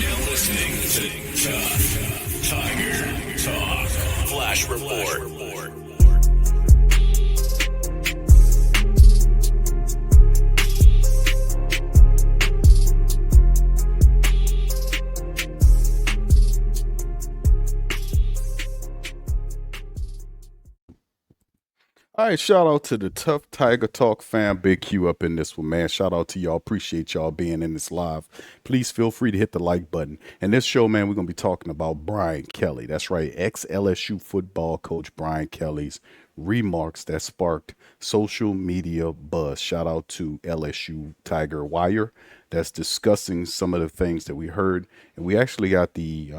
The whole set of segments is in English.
now listening to Tiger Talk Flash Report. All right, shout out to the Tough Tiger Talk fam. Big Q up in this one, man. Shout out to y'all. Appreciate y'all being in this live. Please feel free to hit the like button. And this show, man, we're going to be talking about Brian Kelly. That's right, ex-LSU football coach Brian Kelly's remarks that sparked social media buzz. Shout out to LSU Tiger Wire that's discussing some of the things that we heard. And we actually got the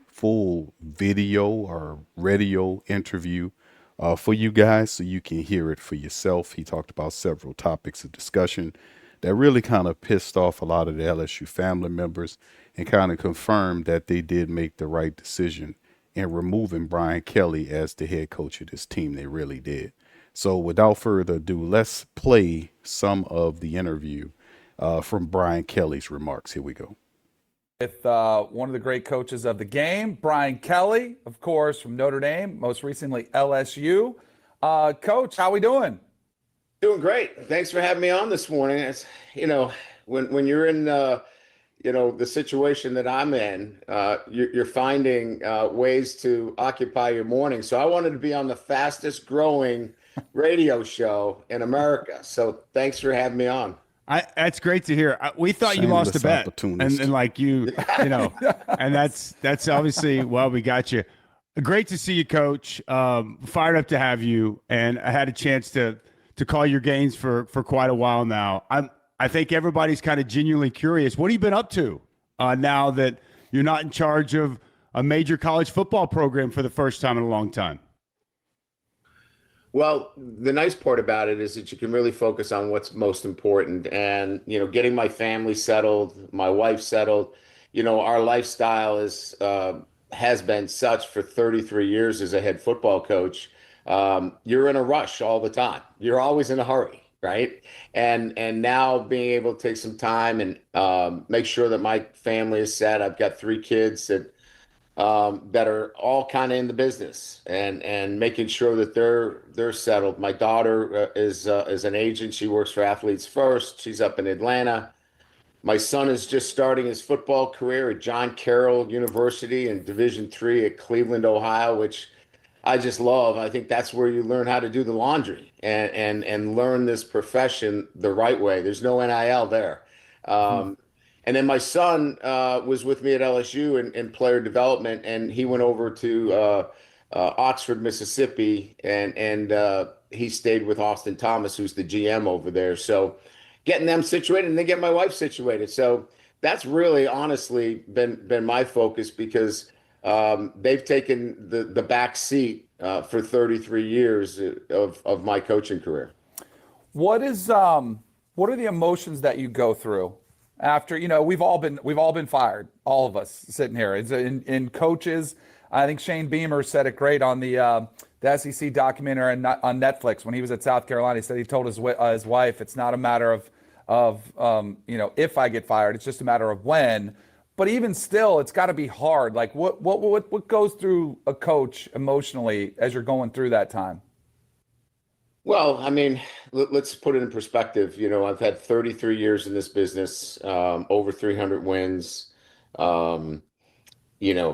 full video or radio interview for you guys so you can hear it for yourself. He talked about several topics of discussion that really kind of pissed off a lot of the LSU family members and kind of confirmed that they did make the right decision in removing Brian Kelly as the head coach of this team. They really did. So without further ado, let's play some of the interview from Brian Kelly's remarks. Here we go. With one of the great coaches of the game, Brian Kelly, of course, from Notre Dame, most recently LSU. Coach, how we doing? Doing great. Thanks for having me on this morning. It's, when you're in, the situation that I'm in, you're finding ways to occupy your morning. So I wanted to be on the fastest growing radio show in America. So thanks for having me on. That's great to hear. We thought you lost a bet, and like and that's obviously why we got you. Great to see you, Coach. Fired up to have you, and I had a chance to call your games for quite a while now. I think everybody's kind of genuinely curious. What have you been up to now that you're not in charge of a major college football program for the first time in a long time? Well, the nice part about it is that you can really focus on what's most important. And, getting my family settled, my wife settled, our lifestyle has been such for 33 years as a head football coach. You're in a rush all the time. You're always in a hurry, right? And now being able to take some time and make sure that my family is set. I've got 3 kids that are all kind of in the business and making sure that they're settled. My daughter is an agent. She works for Athletes First. She's up in Atlanta. My son is just starting his football career at John Carroll University in Division III at Cleveland, Ohio, which I just love. I think that's where you learn how to do the laundry and learn this profession the right way. There's no NIL there. And then my son was with me at LSU in player development, and he went over to Oxford, Mississippi, and he stayed with Austin Thomas, who's the GM over there. So getting them situated and then get my wife situated. So that's really honestly been my focus because they've taken the back seat for 33 years of my coaching career. What are the emotions that you go through after, we've all been fired, all of us sitting here. It's in coaches. I think Shane Beamer said it great on the SEC documentary on Netflix when he was at South Carolina. He said he told his wife, it's not a matter of if I get fired, it's just a matter of when. But even still, it's got to be hard. Like what goes through a coach emotionally as you're going through that time? Well, I mean, let's put it in perspective. I've had 33 years in this business, over 300 wins. I've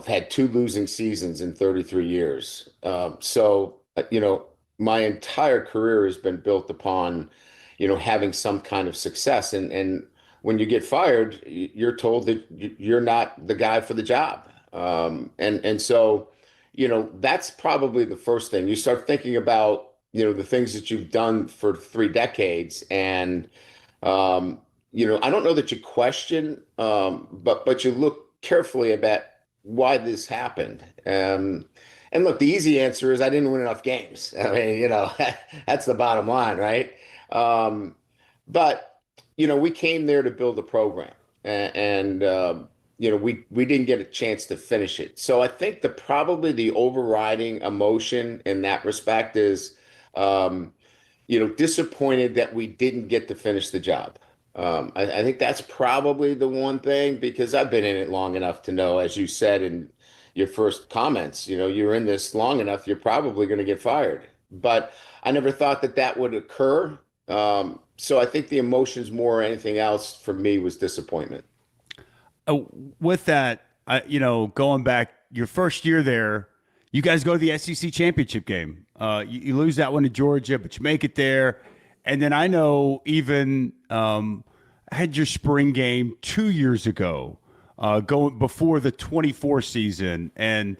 had 2 losing seasons in 33 years. So, my entire career has been built upon, having some kind of success. And when you get fired, you're told that you're not the guy for the job. And so, that's probably the first thing. You start thinking about the things that you've done for 3 decades. And, I don't know that you question, but you look carefully about why this happened. And look, the easy answer is I didn't win enough games. I mean, that's the bottom line, right? But, we came there to build a program and we didn't get a chance to finish it. So I think probably the overriding emotion in that respect is, disappointed that we didn't get to finish the job. I think that's probably the one thing, because I've been in it long enough to know, as you said in your first comments, you're in this long enough, you're probably going to get fired. But I never thought that that would occur. So I think the emotions more or anything else for me was disappointment. With that, going back your first year there, you guys go to the SEC championship game. You lose that one to Georgia, but you make it there. And then I know even had your spring game 2 years ago, going before the 24 season. And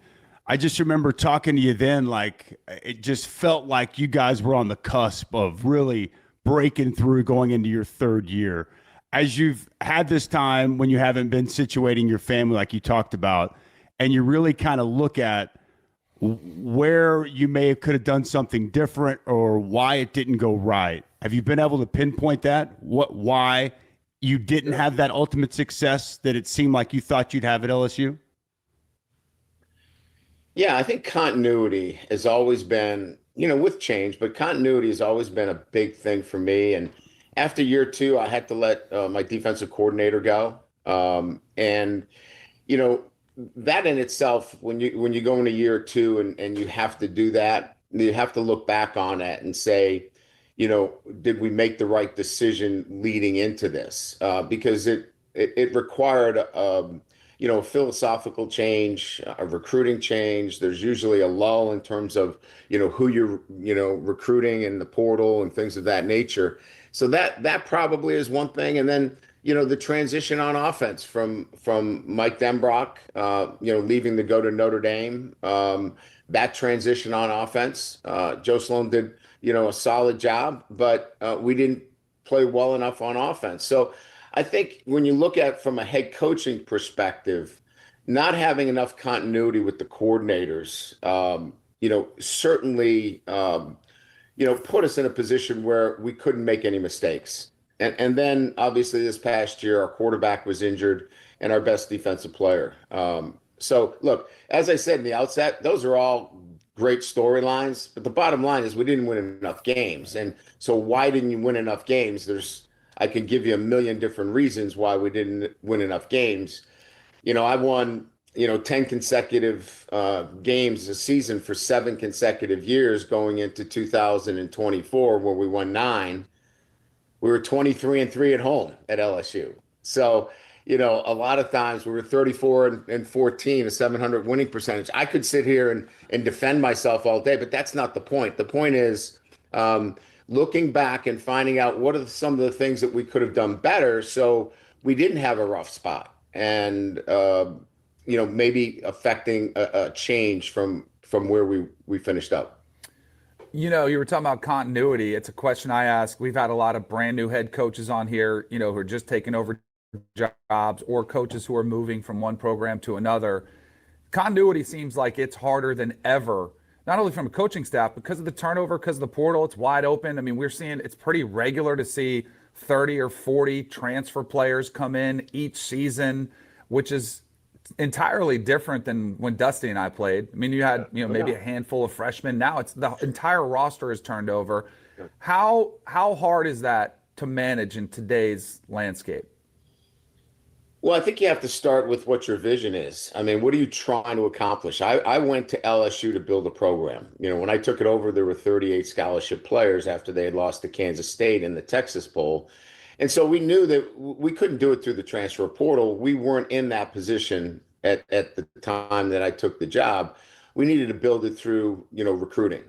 I just remember talking to you then, like it just felt like you guys were on the cusp of really breaking through going into your third year. As you've had this time when you haven't been situating your family like you talked about, and you really kind of look at where you could have done something different or why it didn't go right. Have you been able to pinpoint that? Why you didn't have that ultimate success that it seemed like you thought you'd have at LSU? Yeah, I think continuity has always been, with change, but continuity has always been a big thing for me. And after year two, I had to let my defensive coordinator go. And, that in itself, when you go into year two and you have to do that, you have to look back on it and say, did we make the right decision leading into this? Because it required a philosophical change, a recruiting change. There's usually a lull in terms of, who you're, recruiting in the portal and things of that nature. So that probably is one thing. And then, the transition on offense from Mike Denbrock, leaving to go to Notre Dame, that transition on offense, Joe Sloan did, a solid job, but we didn't play well enough on offense. So I think when you look at from a head coaching perspective, not having enough continuity with the coordinators, certainly, put us in a position where we couldn't make any mistakes. And then obviously this past year, our quarterback was injured and our best defensive player. So look, as I said in the outset, those are all great storylines, but the bottom line is we didn't win enough games. And so why didn't you win enough games? I could give you a million different reasons why we didn't win enough games. I won, 10 consecutive games a season for 7 consecutive years going into 2024, where we won 9. We were 23-3 at home at LSU. So, a lot of times we were 34-14, a 700 winning percentage. I could sit here and defend myself all day, but that's not the point. The point is looking back and finding out what are some of the things that we could have done better so we didn't have a rough spot, and, maybe affecting a change from where we finished up. You were talking about continuity. It's a question I ask. We've had a lot of brand new head coaches on here, who are just taking over jobs, or coaches who are moving from one program to another. Continuity seems like it's harder than ever, not only from a coaching staff, because of the turnover, because of the portal. It's wide open. I mean, we're seeing it's pretty regular to see 30 or 40 transfer players come in each season, which is entirely different than when Dusty and I played. I mean, you had, maybe a handful of freshmen. Now it's the entire roster is turned over. How hard is that to manage in today's landscape? Well, I think you have to start with what your vision is. I mean, what are you trying to accomplish? I went to LSU to build a program. When I took it over, there were 38 scholarship players after they had lost to Kansas State in the Texas Bowl. And so we knew that we couldn't do it through the transfer portal. We weren't in that position at the time that I took the job. We needed to build it through, recruiting.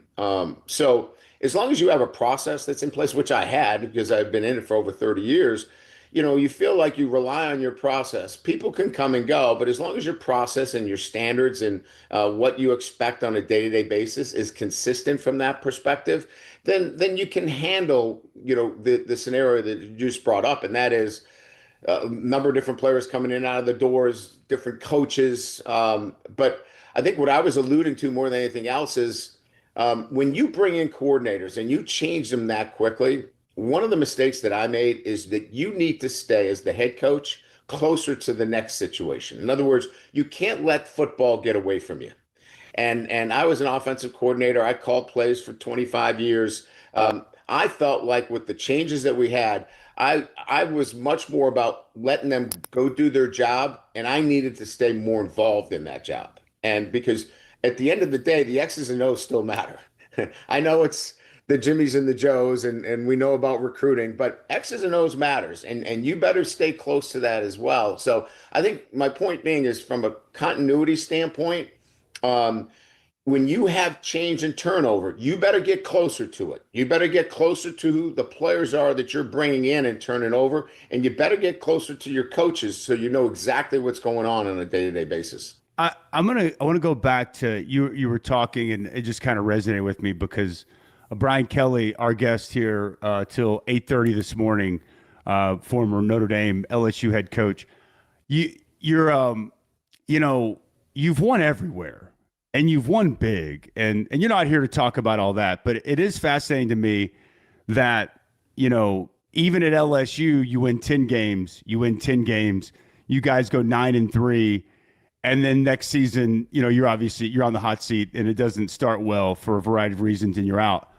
So as long as you have a process that's in place, which I had because I've been in it for over 30 years, you feel like you rely on your process. People can come and go, but as long as your process and your standards and what you expect on a day-to-day basis is consistent from that perspective, then you can handle, the scenario that you just brought up, and that is a number of different players coming in and out of the doors, different coaches. But I think what I was alluding to more than anything else is when you bring in coordinators and you change them that quickly, one of the mistakes that I made is that you need to stay as the head coach closer to the next situation. In other words, you can't let football get away from you. And I was an offensive coordinator. I called plays for 25 years. I felt like with the changes that we had, I was much more about letting them go do their job, and I needed to stay more involved in that job. And because at the end of the day, the X's and O's still matter. I know it's the Jimmies and the Joes, and we know about recruiting, but X's and O's matters, and you better stay close to that as well. So I think my point being is from a continuity standpoint, when you have change and turnover, you better get closer to it. You better get closer to who the players are that you're bringing in and turning over, and you better get closer to your coaches so you know exactly what's going on a day-to-day basis. I want to go back to you were talking, and it just kind of resonated with me because Brian Kelly, our guest here till 8:30 this morning, former Notre Dame LSU head coach. You're you've won everywhere. And you've won big, and you're not here to talk about all that, but it is fascinating to me that, even at LSU, you win 10 games, you guys go 9-3, and then next season, you're on the hot seat, and it doesn't start well for a variety of reasons, and you're out.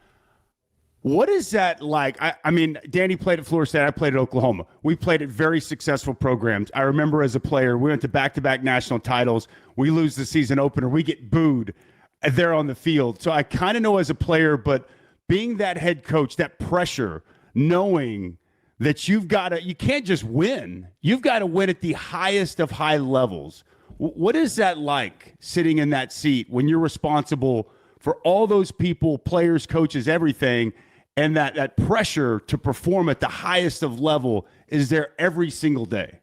What is that like? I mean, Danny played at Florida State. I played at Oklahoma. We played at very successful programs. I remember as a player, we went to back-to-back national titles. We lose the season opener. We get booed there on the field. So I kind of know as a player, but being that head coach, that pressure, knowing that you can't just win. You've got to win at the highest of high levels. What is that like sitting in that seat when you're responsible for all those people, players, coaches, everything, and that pressure to perform at the highest of level is there every single day?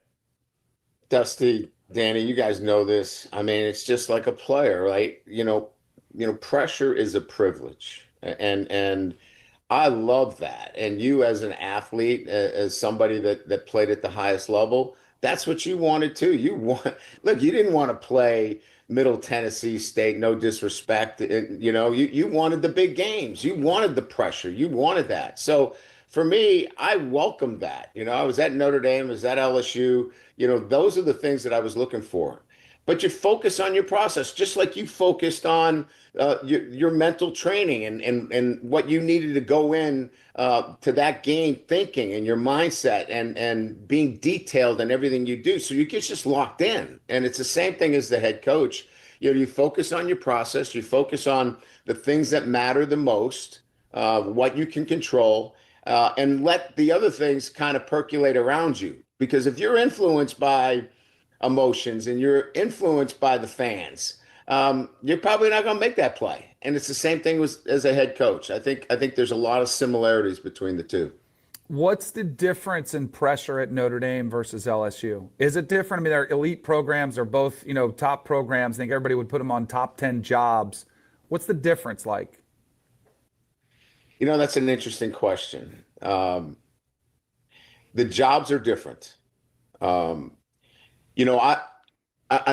Dusty, Danny, you guys know this. I mean, it's just like a player, right? Pressure is a privilege, and I love that. And you, as an athlete, as somebody that played at the highest level, that's what you wanted too. You didn't want to play Middle Tennessee State, no disrespect. You wanted the big games. You wanted the pressure. You wanted that. So for me, I welcomed that. I was at Notre Dame, I was at LSU. Those are the things that I was looking for. But you focus on your process, just like you focused on your mental training and what you needed to go in to that game thinking and your mindset and being detailed in everything you do. So you get just locked in. And it's the same thing as the head coach. You focus on your process, you focus on the things that matter the most, what you can control, and let the other things kind of percolate around you. Because if you're influenced by emotions and you're influenced by the fans, you're probably not going to make that play. And it's the same thing as a head coach. I think there's a lot of similarities between the two. What's the difference in pressure at Notre Dame versus LSU? Is it different? I mean, they're elite programs. They're both, top programs. I think everybody would put them on top 10 jobs. What's the difference like? That's an interesting question. The jobs are different. I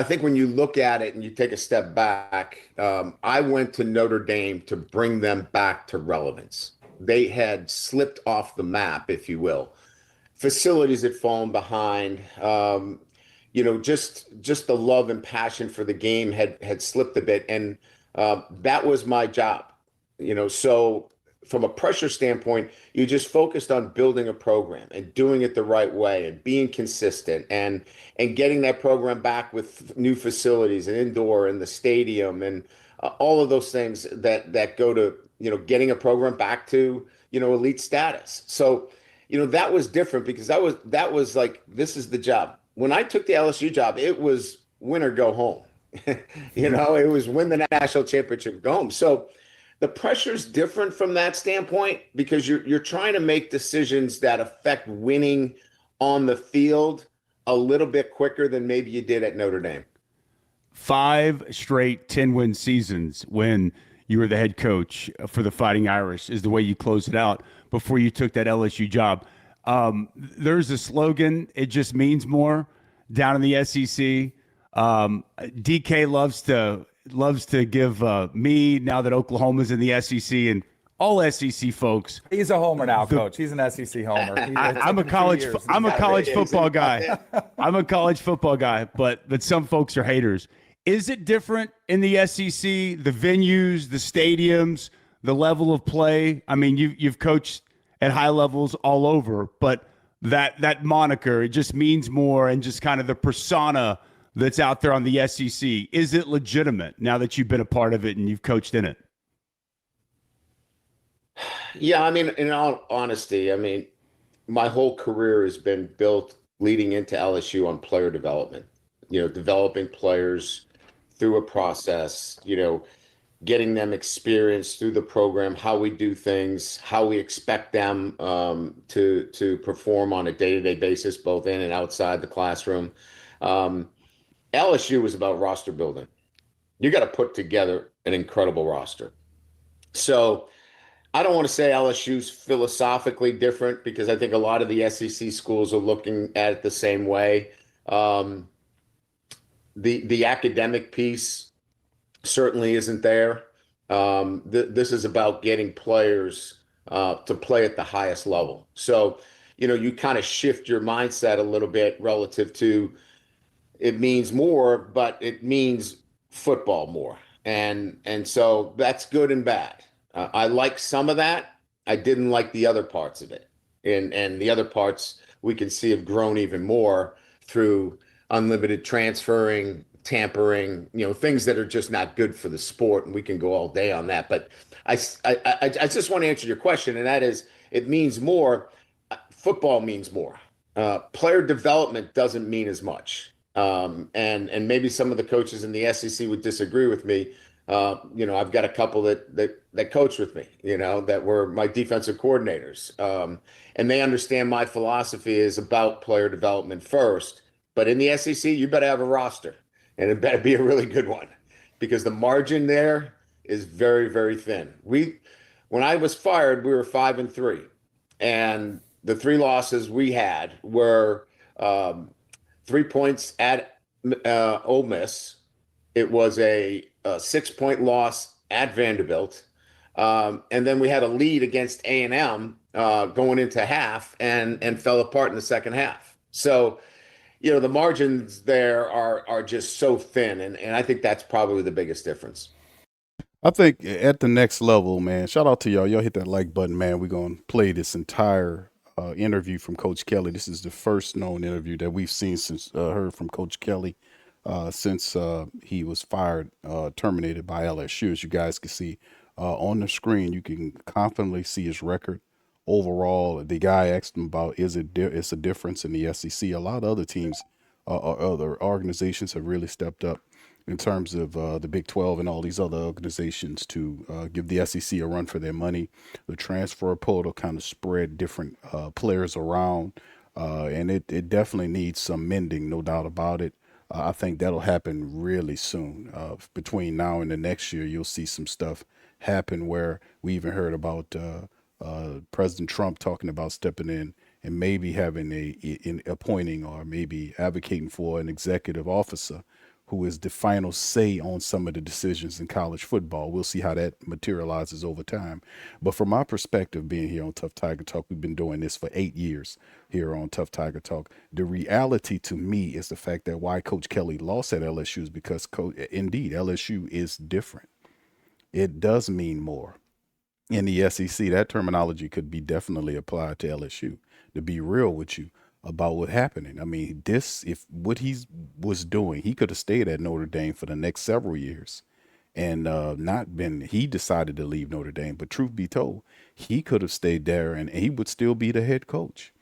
think when you look at it and you take a step back, I went to Notre Dame to bring them back to relevance. They had slipped off the map, if you will. Facilities had fallen behind. Just the love and passion for the game had slipped a bit. And that was my job. So from a pressure standpoint, you just focused on building a program and doing it the right way and being consistent and getting that program back with new facilities and indoor and the stadium and all of those things that go to, getting a program back to, elite status. So, that was different because that was like, this is the job. When I took the LSU job, it was win or go home. It was win the national championship, go home. So the pressure is different from that standpoint because you're trying to make decisions that affect winning on the field a little bit quicker than maybe you did at Notre Dame. 5 straight 10-win seasons when you were the head coach for the Fighting Irish is the way you closed it out before you took that LSU job. There's a slogan, it just means more, down in the SEC. DK loves to give me, now that Oklahoma's in the SEC, and all SEC folks. He's a homer now, Coach. He's an SEC homer. I'm a college football guy. I'm a college football guy, but some folks are haters. Is it different in the SEC, the venues, the stadiums, the level of play. I mean, you've coached at high levels all over, but that moniker, it just means more, and just kind of the persona that's out there on the SEC. Is it legitimate now that you've been a part of it and you've coached in it? Yeah, I mean, in all honesty, I mean, my whole career has been built leading into LSU on player development, developing players through a process, getting them experience through the program, how we do things, how we expect them to perform on a day-to-day basis, both in and outside the classroom. LSU was about roster building. You got to put together an incredible roster. So I don't want to say LSU's philosophically different, because I think a lot of the SEC schools are looking at it the same way. The academic piece certainly isn't there. This is about getting players to play at the highest level. So, you kind of shift your mindset a little bit relative to, it means more, but it means football more. And so that's good and bad. I like some of that. I didn't like the other parts of it. And the other parts we can see have grown even more through unlimited transferring, tampering, things that are just not good for the sport. And we can go all day on that. But I just want to answer your question, and that is, it means more. Football means more. Player development doesn't mean as much. And maybe some of the coaches in the SEC would disagree with me. I've got a couple that coach with me, that were my defensive coordinators. And they understand my philosophy is about player development first. But in the SEC, you better have a roster, and it better be a really good one, because the margin there is very, very thin. When I was fired, we were 5-3, and the 3 losses we had were 3 points at Ole Miss. It was a 6-point loss at Vanderbilt. And then we had a lead against A&M going into half and fell apart in the second half. So, the margins there are just so thin. And I think that's probably the biggest difference. I think at the next level, man, shout out to y'all. Y'all hit that like button, man. We're going to play this entire interview from Coach Kelly. This is the first known interview that we've seen since heard from Coach Kelly since he was fired, terminated by LSU. As you guys can see on the screen, you can confidently see his record overall. The guy asked him about, it's a difference in the SEC. A lot of other teams or other organizations have really stepped up in terms of the Big 12 and all these other organizations to give the SEC a run for their money. The transfer portal kind of spread different players around, and it definitely needs some mending, no doubt about it. I think that'll happen really soon. Between now and the next year, you'll see some stuff happen where we even heard about President Trump talking about stepping in and maybe having in appointing or maybe advocating for an executive officer who is the final say on some of the decisions in college football. We'll see how that materializes over time. But from my perspective, being here on Tough Tiger Talk, we've been doing this for 8 years here on Tough Tiger Talk. The reality to me is the fact that why Coach Kelly lost at LSU is because, indeed, LSU is different. It does mean more. In the SEC, that terminology could be definitely applied to LSU. To be real with you about what's happening. I mean, if what he was doing, he could have stayed at Notre Dame for the next several years and he decided to leave Notre Dame. But truth be told, he could have stayed there and he would still be the head coach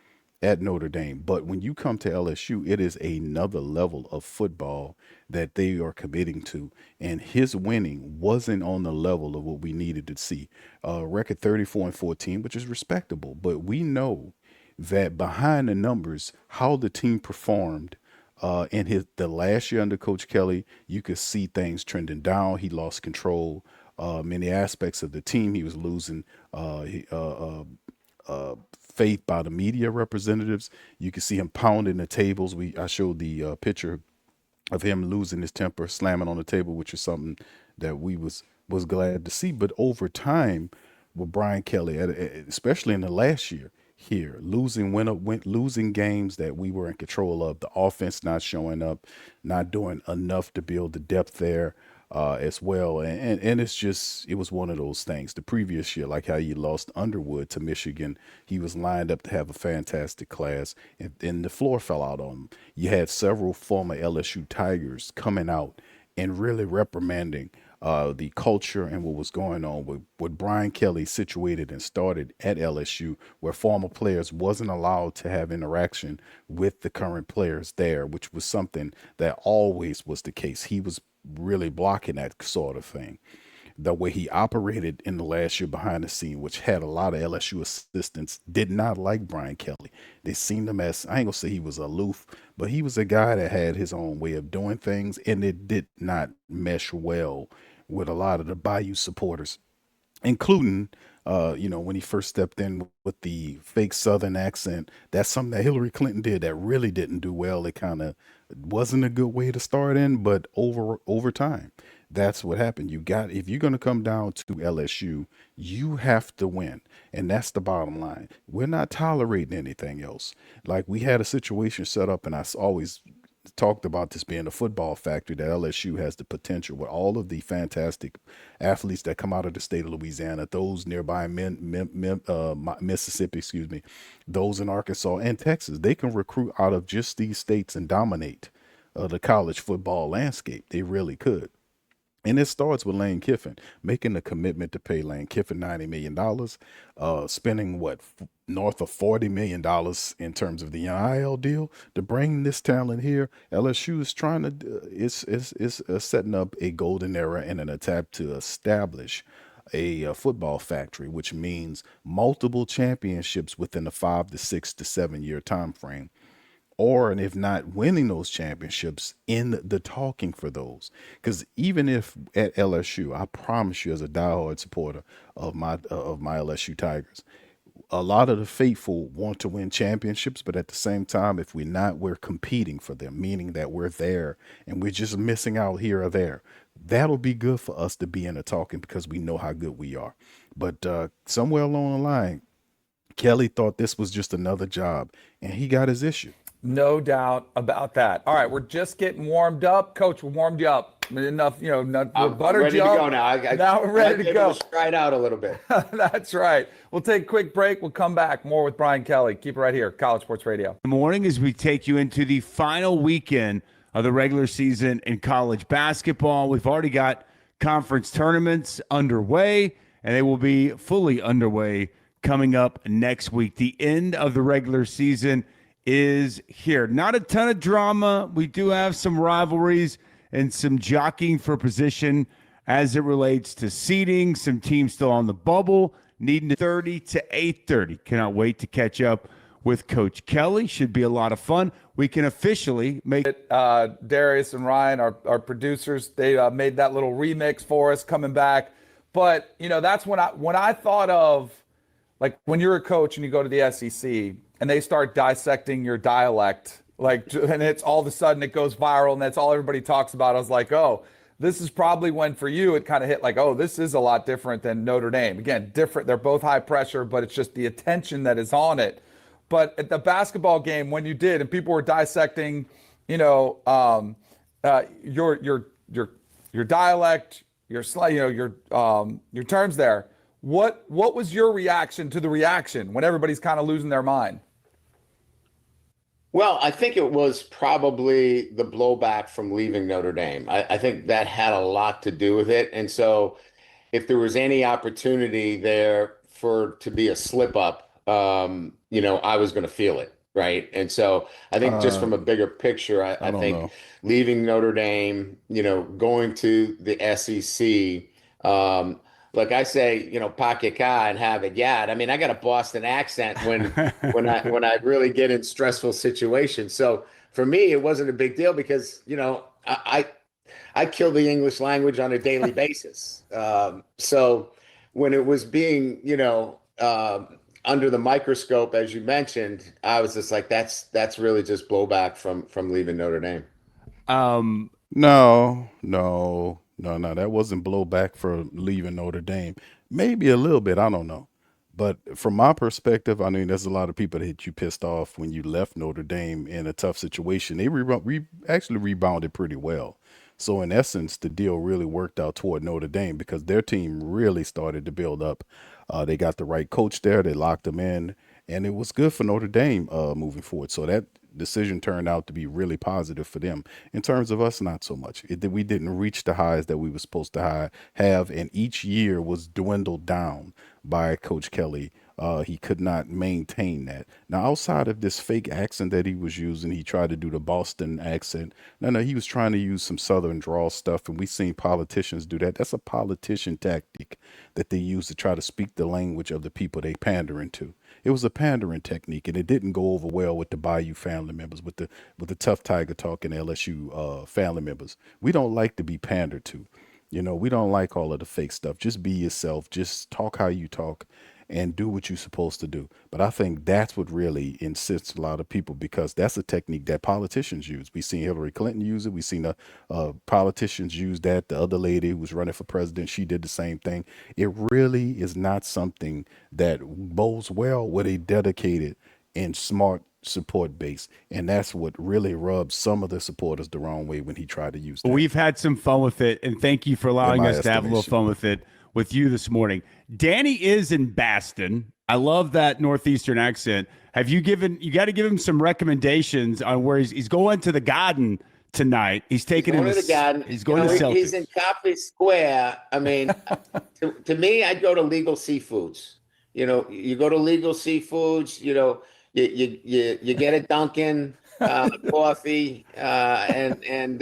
at Notre Dame. But when you come to LSU, it is another level of football that they are committing to. And his winning wasn't on the level of what we needed to see. Record 34-14, which is respectable. But we know that behind the numbers, how the team performed in the last year under Coach Kelly, you could see things trending down. He lost control. Many aspects of the team, he was losing faith by the media representatives. You could see him pounding the tables. I showed the picture of him losing his temper, slamming on the table, which is something that we was glad to see. But over time, with Brian Kelly, especially in the last year, here, losing games that we were in control of, the offense not showing up, not doing enough to build the depth there. as well. And it was one of those things. The previous year, like how you lost Underwood to Michigan, he was lined up to have a fantastic class, and then the floor fell out on him. You had several former LSU Tigers coming out and really reprimanding the culture and what was going on with Brian Kelly situated and started at LSU, where former players wasn't allowed to have interaction with the current players there, which was something that always was the case. He was really blocking that sort of thing. The way he operated in the last year behind the scene, which had a lot of LSU assistants, did not like Brian Kelly. They seen him as, I ain't gonna say he was aloof, but he was a guy that had his own way of doing things, and it did not mesh well with a lot of the Bayou supporters, including when he first stepped in with the fake Southern accent. That's something that Hillary Clinton did that really didn't do well. It kind of wasn't a good way to start in, but over time, that's what happened. If you're going to come down to LSU, you have to win. And that's the bottom line. We're not tolerating anything else. Like, we had a situation set up, and I always talked about this being a football factory, that LSU has the potential with all of the fantastic athletes that come out of the state of Louisiana, those nearby Mississippi, those in Arkansas and Texas. They can recruit out of just these states and dominate the college football landscape. They really could. And it starts with Lane Kiffin making the commitment to pay Lane Kiffin $90 million, spending north of $40 million in terms of the NIL deal to bring this talent here. LSU is trying to is setting up a golden era and an attempt to establish a football factory, which means multiple championships within a 5 to 6 to 7 year time frame. Or, and if not winning those championships, in the talking for those. Because even if at LSU, I promise you, as a diehard supporter of my LSU Tigers, a lot of the faithful want to win championships, but at the same time, if we're not, we're competing for them, meaning that we're there and we're just missing out here or there. That'll be good for us to be in the talking because we know how good we are. But somewhere along the line, Kelly thought this was just another job, and he got his issue. No doubt about that. All right, we're just getting warmed up. Coach, we warmed you up enough. We're buttered you up. I'm ready to go now. Now we're ready to go. Stride out a little bit. That's right. We'll take a quick break. We'll come back. More with Brian Kelly. Keep it right here, College Sports Radio. Good morning as we take you into the final weekend of the regular season in college basketball. We've already got conference tournaments underway, and they will be fully underway coming up next week. The end of the regular season is here. Not a ton of drama. We do have some rivalries and some jockeying for position as it relates to seeding. Some teams still on the bubble, needing 30 to 8:30. Cannot wait to catch up with Coach Kelly. Should be a lot of fun. We can officially make it. Darius and Ryan, our producers, they made that little remix for us coming back. But, that's when I thought of, like, when you're a coach and you go to the SEC, and they start dissecting your dialect, and it's all of a sudden it goes viral, and that's all everybody talks about. I was like, oh, this is probably when for you it kind of hit like, oh, this is a lot different than Notre Dame. Again, different. They're both high pressure, but it's just the attention that is on it. But at the basketball game, when you did, and people were dissecting, your dialect, your terms there. What was your reaction to the reaction when everybody's kind of losing their mind? Well, I think it was probably the blowback from leaving Notre Dame. I think that had a lot to do with it. And so if there was any opportunity there to be a slip up, I was going to feel it. Right. And so I think just from a bigger picture, I think leaving Notre Dame, going to the SEC, like I say, pocket car and have it. Yeah. I mean, I got a Boston accent when I really get in stressful situations. So for me, it wasn't a big deal because, I kill the English language on a daily basis. So when it was being, under the microscope, as you mentioned, I was just like, that's really just blowback from leaving Notre Dame. No, that wasn't blowback for leaving Notre Dame. Maybe a little bit, I don't know. But from my perspective, I mean, there's a lot of people that you pissed off when you left Notre Dame in a tough situation. They actually rebounded pretty well. So in essence, the deal really worked out toward Notre Dame because their team really started to build up. They got the right coach there. They locked him in, and it was good for Notre Dame moving forward. So that decision turned out to be really positive for them. In terms of us, not so much. We didn't reach the highs that we were supposed to have, and each year was dwindled down by Coach Kelly. He could not maintain that. Now, outside of this fake accent that he was using, he tried to do the Boston accent. No, he was trying to use some Southern drawl stuff, and we've seen politicians do that. That's a politician tactic that they use to try to speak the language of the people they pandering to. It was a pandering technique, and it didn't go over well with the Bayou family members, with the Tough Tiger Talk and LSU family members. We don't like to be pandered to. We don't like all of the fake stuff. Just be yourself. Just talk how you talk and do what you're supposed to do. But I think that's what really insists a lot of people, because that's a technique that politicians use. We've seen Hillary Clinton use it. We've seen politicians use that. The other lady who was running for president, she did the same thing. It really is not something that bodes well with a dedicated and smart support base, and that's what really rubs some of the supporters the wrong way when he tried to use that. We've had some fun with it, and thank you for allowing us to have a little fun with it with you this morning. Danny is in Baston. I love that Northeastern accent. You got to give him some recommendations on where he's going to the Garden tonight. He's taking him to the Garden. He's going to Celtics. He's in Copley Square. I mean, to me, I'd go to Legal Seafoods. You go to Legal Seafoods, you get a Dunkin' coffee, and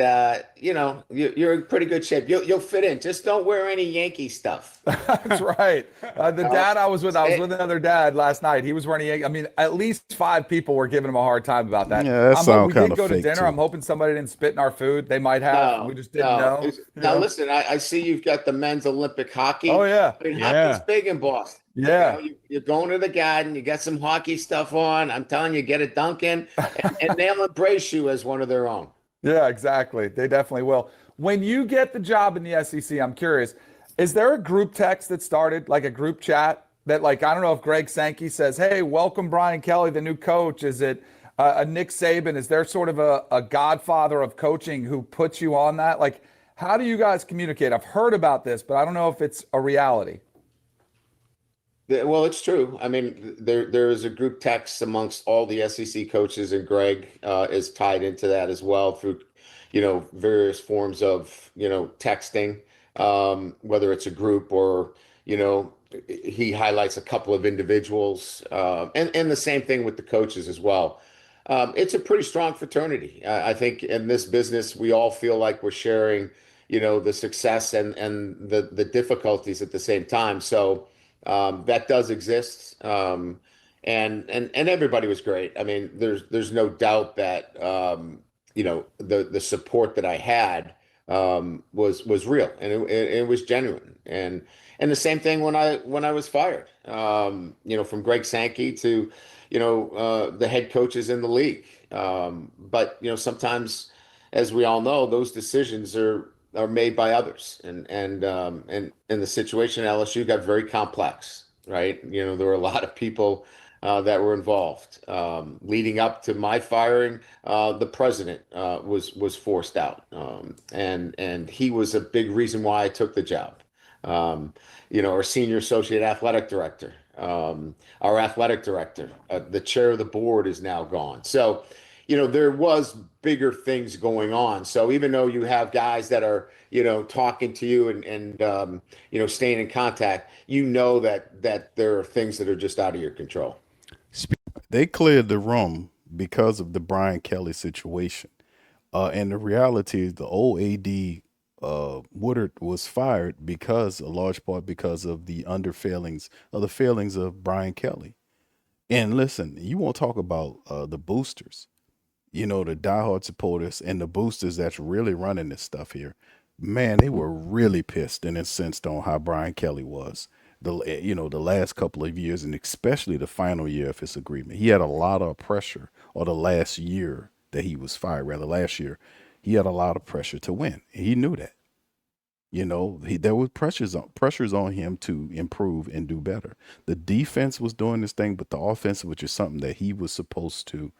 you're in pretty good shape. You'll fit in. Just don't wear any Yankee stuff. That's right. The dad I was with another dad last night. He was wearing Yankee. I mean, at least 5 people were giving him a hard time about that. Yeah, that sounds kind of fake. We did go to dinner. Too. I'm hoping somebody didn't spit in our food. They might have. We just didn't know. Now listen, I see you've got the men's Olympic hockey. Oh yeah, hockey's big in Boston. Yeah, you're going to the Garden. You got some hockey stuff on. I'm telling you, get a Dunkin', and they'll embrace you as one of their own. Yeah, exactly. They definitely will. When you get the job in the SEC, I'm curious, is there a group text that started, like a group chat that, like, I don't know if Greg Sankey says, "Hey, welcome Brian Kelly, the new coach." Is it a Nick Saban? Is there sort of a godfather of coaching who puts you on that? Like, how do you guys communicate? I've heard about this, but I don't know if it's a reality. Well, it's true. I mean, there is a group text amongst all the SEC coaches, and Greg is tied into that as well through, various forms of, texting, whether it's a group or, he highlights a couple of individuals, and the same thing with the coaches as well. It's a pretty strong fraternity. I think in this business, we all feel like we're sharing, the success and the difficulties at the same time. So that does exist. And everybody was great. I mean, there's no doubt that, the support that I had was real, and it was genuine. And the same thing when I was fired, from Greg Sankey to, the head coaches in the league. But, sometimes, as we all know, those decisions are made by others, and the situation at LSU got very complex, right? There were a lot of people that were involved. Leading up to my firing, the president was forced out, and he was a big reason why I took the job. Our senior associate athletic director, our athletic director, the chair of the board is now gone. So, there was bigger things going on. So even though you have guys that are, talking to you and staying in contact, that there are things that are just out of your control. They cleared the room because of the Brian Kelly situation. And the reality is the old AD Woodard was fired a large part because of the failings of Brian Kelly. And listen, you want to talk about the boosters, the diehard supporters and the boosters that's really running this stuff here. Man, they were really pissed and incensed on how Brian Kelly was the last couple of years, and especially the final year of his agreement. He had a lot of pressure, or the last year that he was fired, rather last year, he had a lot of pressure to win. He knew that. There was pressures on him to improve and do better. The defense was doing this thing, but the offense, which is something that he was supposed to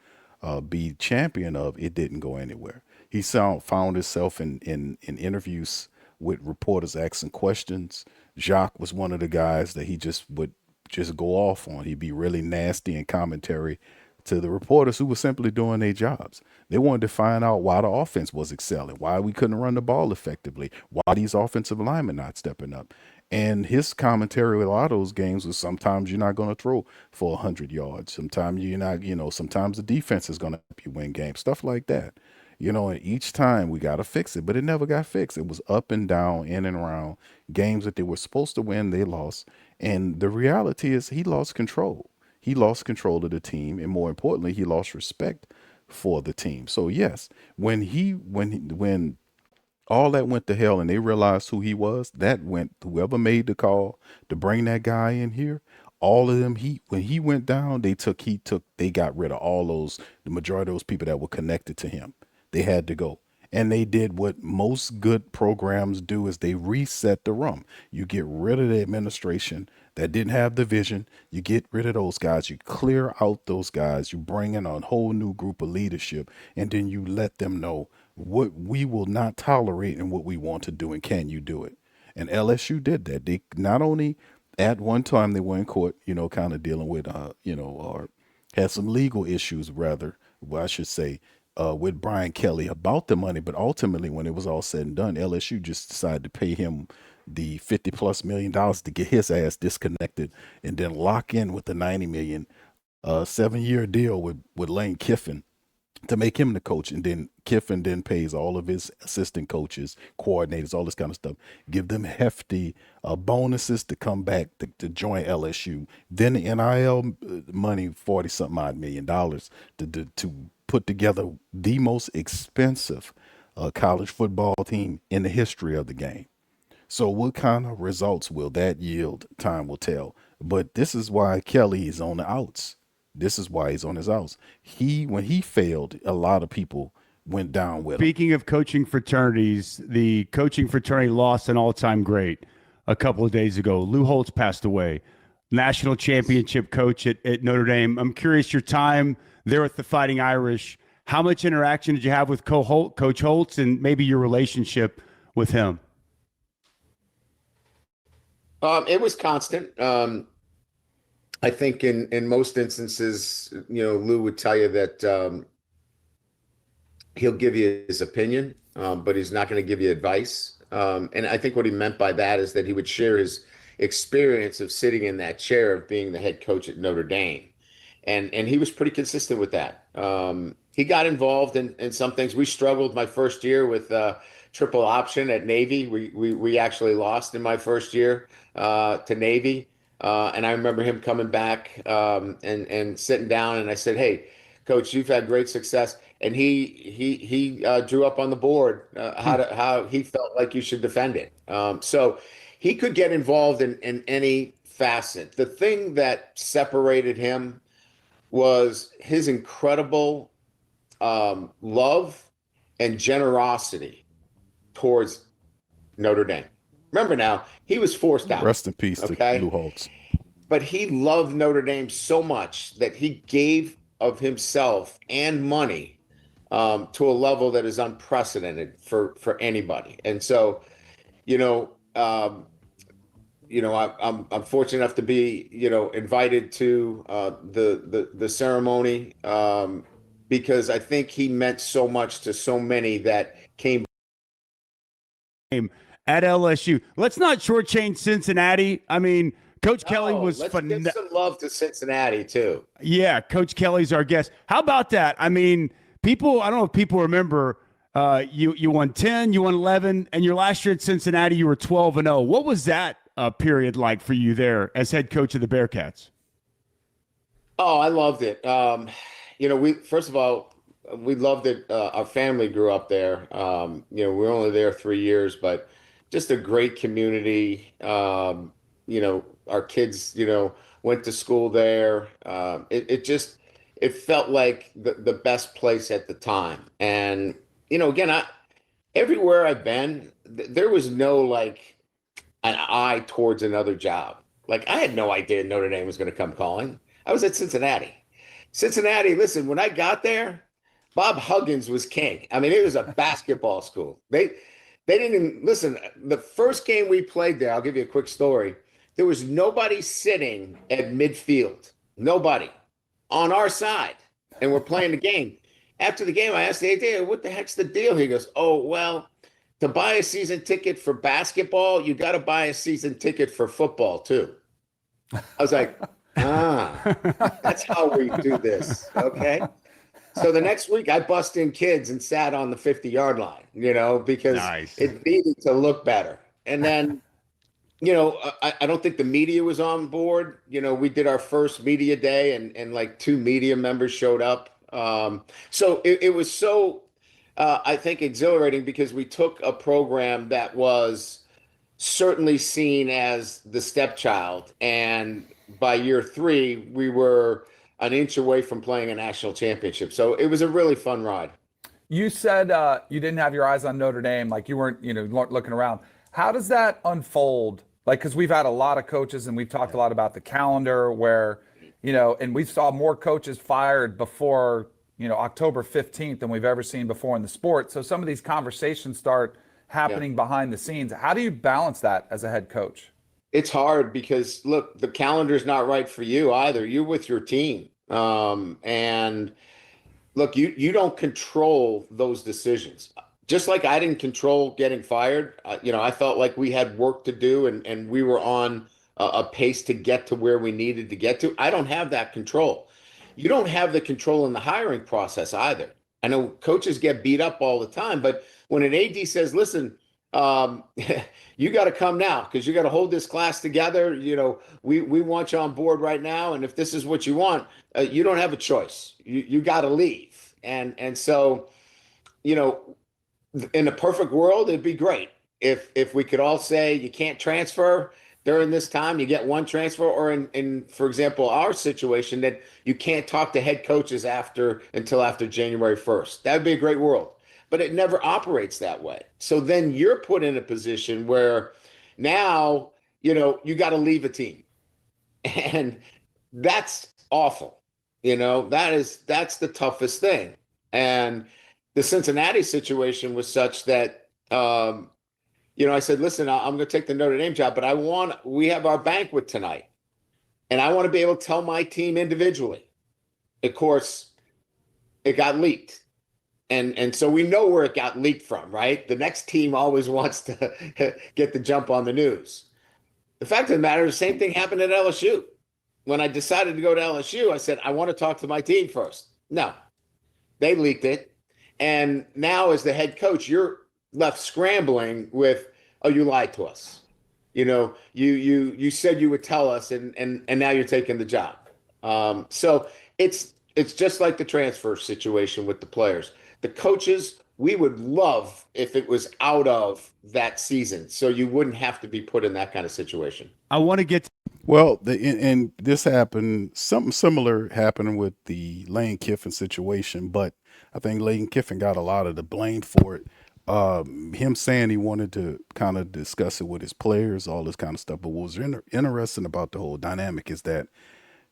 be champion of, it didn't go anywhere. He found himself in interviews with reporters asking questions. Jacques was one of the guys that he just would just go off on. He'd be really nasty in commentary to the reporters who were simply doing their jobs. They wanted to find out why the offense was excelling, why we couldn't run the ball effectively, why these offensive linemen not stepping up. And his commentary with a lot of those games was sometimes you're not going to throw for 100 yards. Sometimes you're not, sometimes the defense is going to help you win games, stuff like that. And each time we got to fix it, but it never got fixed. It was up and down, in and around. Games that they were supposed to win, they lost. And the reality is he lost control. He lost control of the team. And more importantly, he lost respect for the team. So yes, when all that went to hell and they realized who he was, whoever made the call to bring that guy in here, all of them, when he went down, they got rid of the majority of those people that were connected to him. They had to go. And they did what most good programs do, is they reset the room. You get rid of the administration that didn't have the vision. You get rid of those guys. You clear out those guys. You bring in a whole new group of leadership, and then you let them know what we will not tolerate and what we want to do, and can you do it? And LSU did that. They not only at one time they were in court, kind of dealing with, or had some legal issues, rather, well, I should say, with Brian Kelly about the money, but ultimately, when it was all said and done, LSU just decided to pay him the $50+ million to get his ass disconnected, and then lock in with the $90 million 7-year deal with Lane Kiffin to make him the coach. And then Kiffin then pays all of his assistant coaches, coordinators, all this kind of stuff, give them hefty bonuses to come back to join LSU. Then the NIL money, 40 something odd $million to put together the most expensive college football team in the history of the game. So what kind of results will that yield? Time will tell. But this is why Kelly is on the outs. This is why he's on his outs. When he failed, a lot of people went down with him. Speaking of coaching fraternities, the coaching fraternity lost an all-time great a couple of days ago. Lou Holtz passed away, national championship coach at Notre Dame. I'm curious, your time there with the Fighting Irish, how much interaction did you have with Coach Holtz, and maybe your relationship with him? It was constant. I think in most instances, Lou would tell you that he'll give you his opinion, but he's not going to give you advice. And I think what he meant by that is that he would share his experience of sitting in that chair of being the head coach at Notre Dame. And he was pretty consistent with that. He got involved in some things. We struggled my first year with triple option at Navy. We actually lost in my first year to Navy. And I remember him coming back and sitting down, and I said, "Hey, Coach, you've had great success." And he drew up on the board how he felt like you should defend it. So he could get involved in any facet. The thing that separated him was his incredible love and generosity towards Notre Dame. Remember now, he was forced out. Rest in peace to Lou Holtz. But he loved Notre Dame so much that he gave of himself and money to a level that is unprecedented for anybody. And so, I'm fortunate enough to be, invited to the ceremony because I think he meant so much to so many that came at LSU. Let's not shortchange Cincinnati. I mean, Coach Kelly was phenomenal. Let's give some love to Cincinnati too. Yeah, Coach Kelly's our guest. How about that? I mean, I don't know if people remember, you won 10, you won 11, and your last year at Cincinnati, you were 12-0. What was that period like for you there as head coach of the Bearcats? Oh, I loved it. First of all, we loved it. Our family grew up there. We were only there 3 years, but just a great community. Our kids, went to school there. It felt like the best place at the time. And, again, everywhere I've been, there was no an eye towards another job. Like, I had no idea Notre Dame was going to come calling. I was at Cincinnati. Listen, when I got there, Bob Huggins was king. I mean, it was a basketball school. They didn't even listen. The first game we played there, I'll give you a quick story. There was nobody sitting at midfield, nobody on our side, and we're playing the game. After the game, I asked the AD, "What the heck's the deal?" He goes, "Oh, well, to buy a season ticket for basketball, you got to buy a season ticket for football too." I was like, that's how we do this. Okay. So the next week I bust in kids and sat on the 50-yard line, because it needed to look better. And then, I don't think the media was on board. We did our first media day and like 2 media members showed up. So it was so, I think, exhilarating because we took a program that was certainly seen as the stepchild. And by year 3, we were an inch away from playing a national championship. So it was a really fun ride. You said you didn't have your eyes on Notre Dame, like you weren't, looking around. How does that unfold? Like, because we've had a lot of coaches and we've talked a lot about the calendar where, and we saw more coaches fired before, October 15th than we've ever seen before in the sport. So some of these conversations start happening behind the scenes. How do you balance that as a head coach? It's hard because, look, the calendar's not right for you either. You're with your team. And look, you don't control those decisions. Just like I didn't control getting fired, I felt like we had work to do and we were on a pace to get to where we needed to get to. I don't have that control. You don't have the control in the hiring process either. I know coaches get beat up all the time, but when an AD says, listen, you got to come now because you got to hold this class together. We want you on board right now. And if this is what you want, you don't have a choice. You got to leave. And so, in a perfect world, it'd be great if we could all say you can't transfer during this time, you get one transfer, or in for example, our situation that you can't talk to head coaches until after January 1st. That would be a great world. But it never operates that way. So then you're put in a position where now, you got to leave a team. And that's awful. That's the toughest thing. And the Cincinnati situation was such that, I said, listen, I'm going to take the Notre Dame job, but we have our banquet tonight. And I want to be able to tell my team individually. Of course, it got leaked. And so we know where it got leaked from, right? The next team always wants to get the jump on the news. The fact of the matter is the same thing happened at LSU. When I decided to go to LSU, I said, I want to talk to my team first. No, they leaked it. And now as the head coach, you're left scrambling with, oh, you lied to us. You said you would tell us and now you're taking the job. So it's just like the transfer situation with the players. The coaches, we would love if it was out of that season, so you wouldn't have to be put in that kind of situation. I want to get and this happened. Something similar happened with the Lane Kiffin situation, but I think Lane Kiffin got a lot of the blame for it. Him saying he wanted to kind of discuss it with his players, all this kind of stuff. But what was interesting about the whole dynamic is that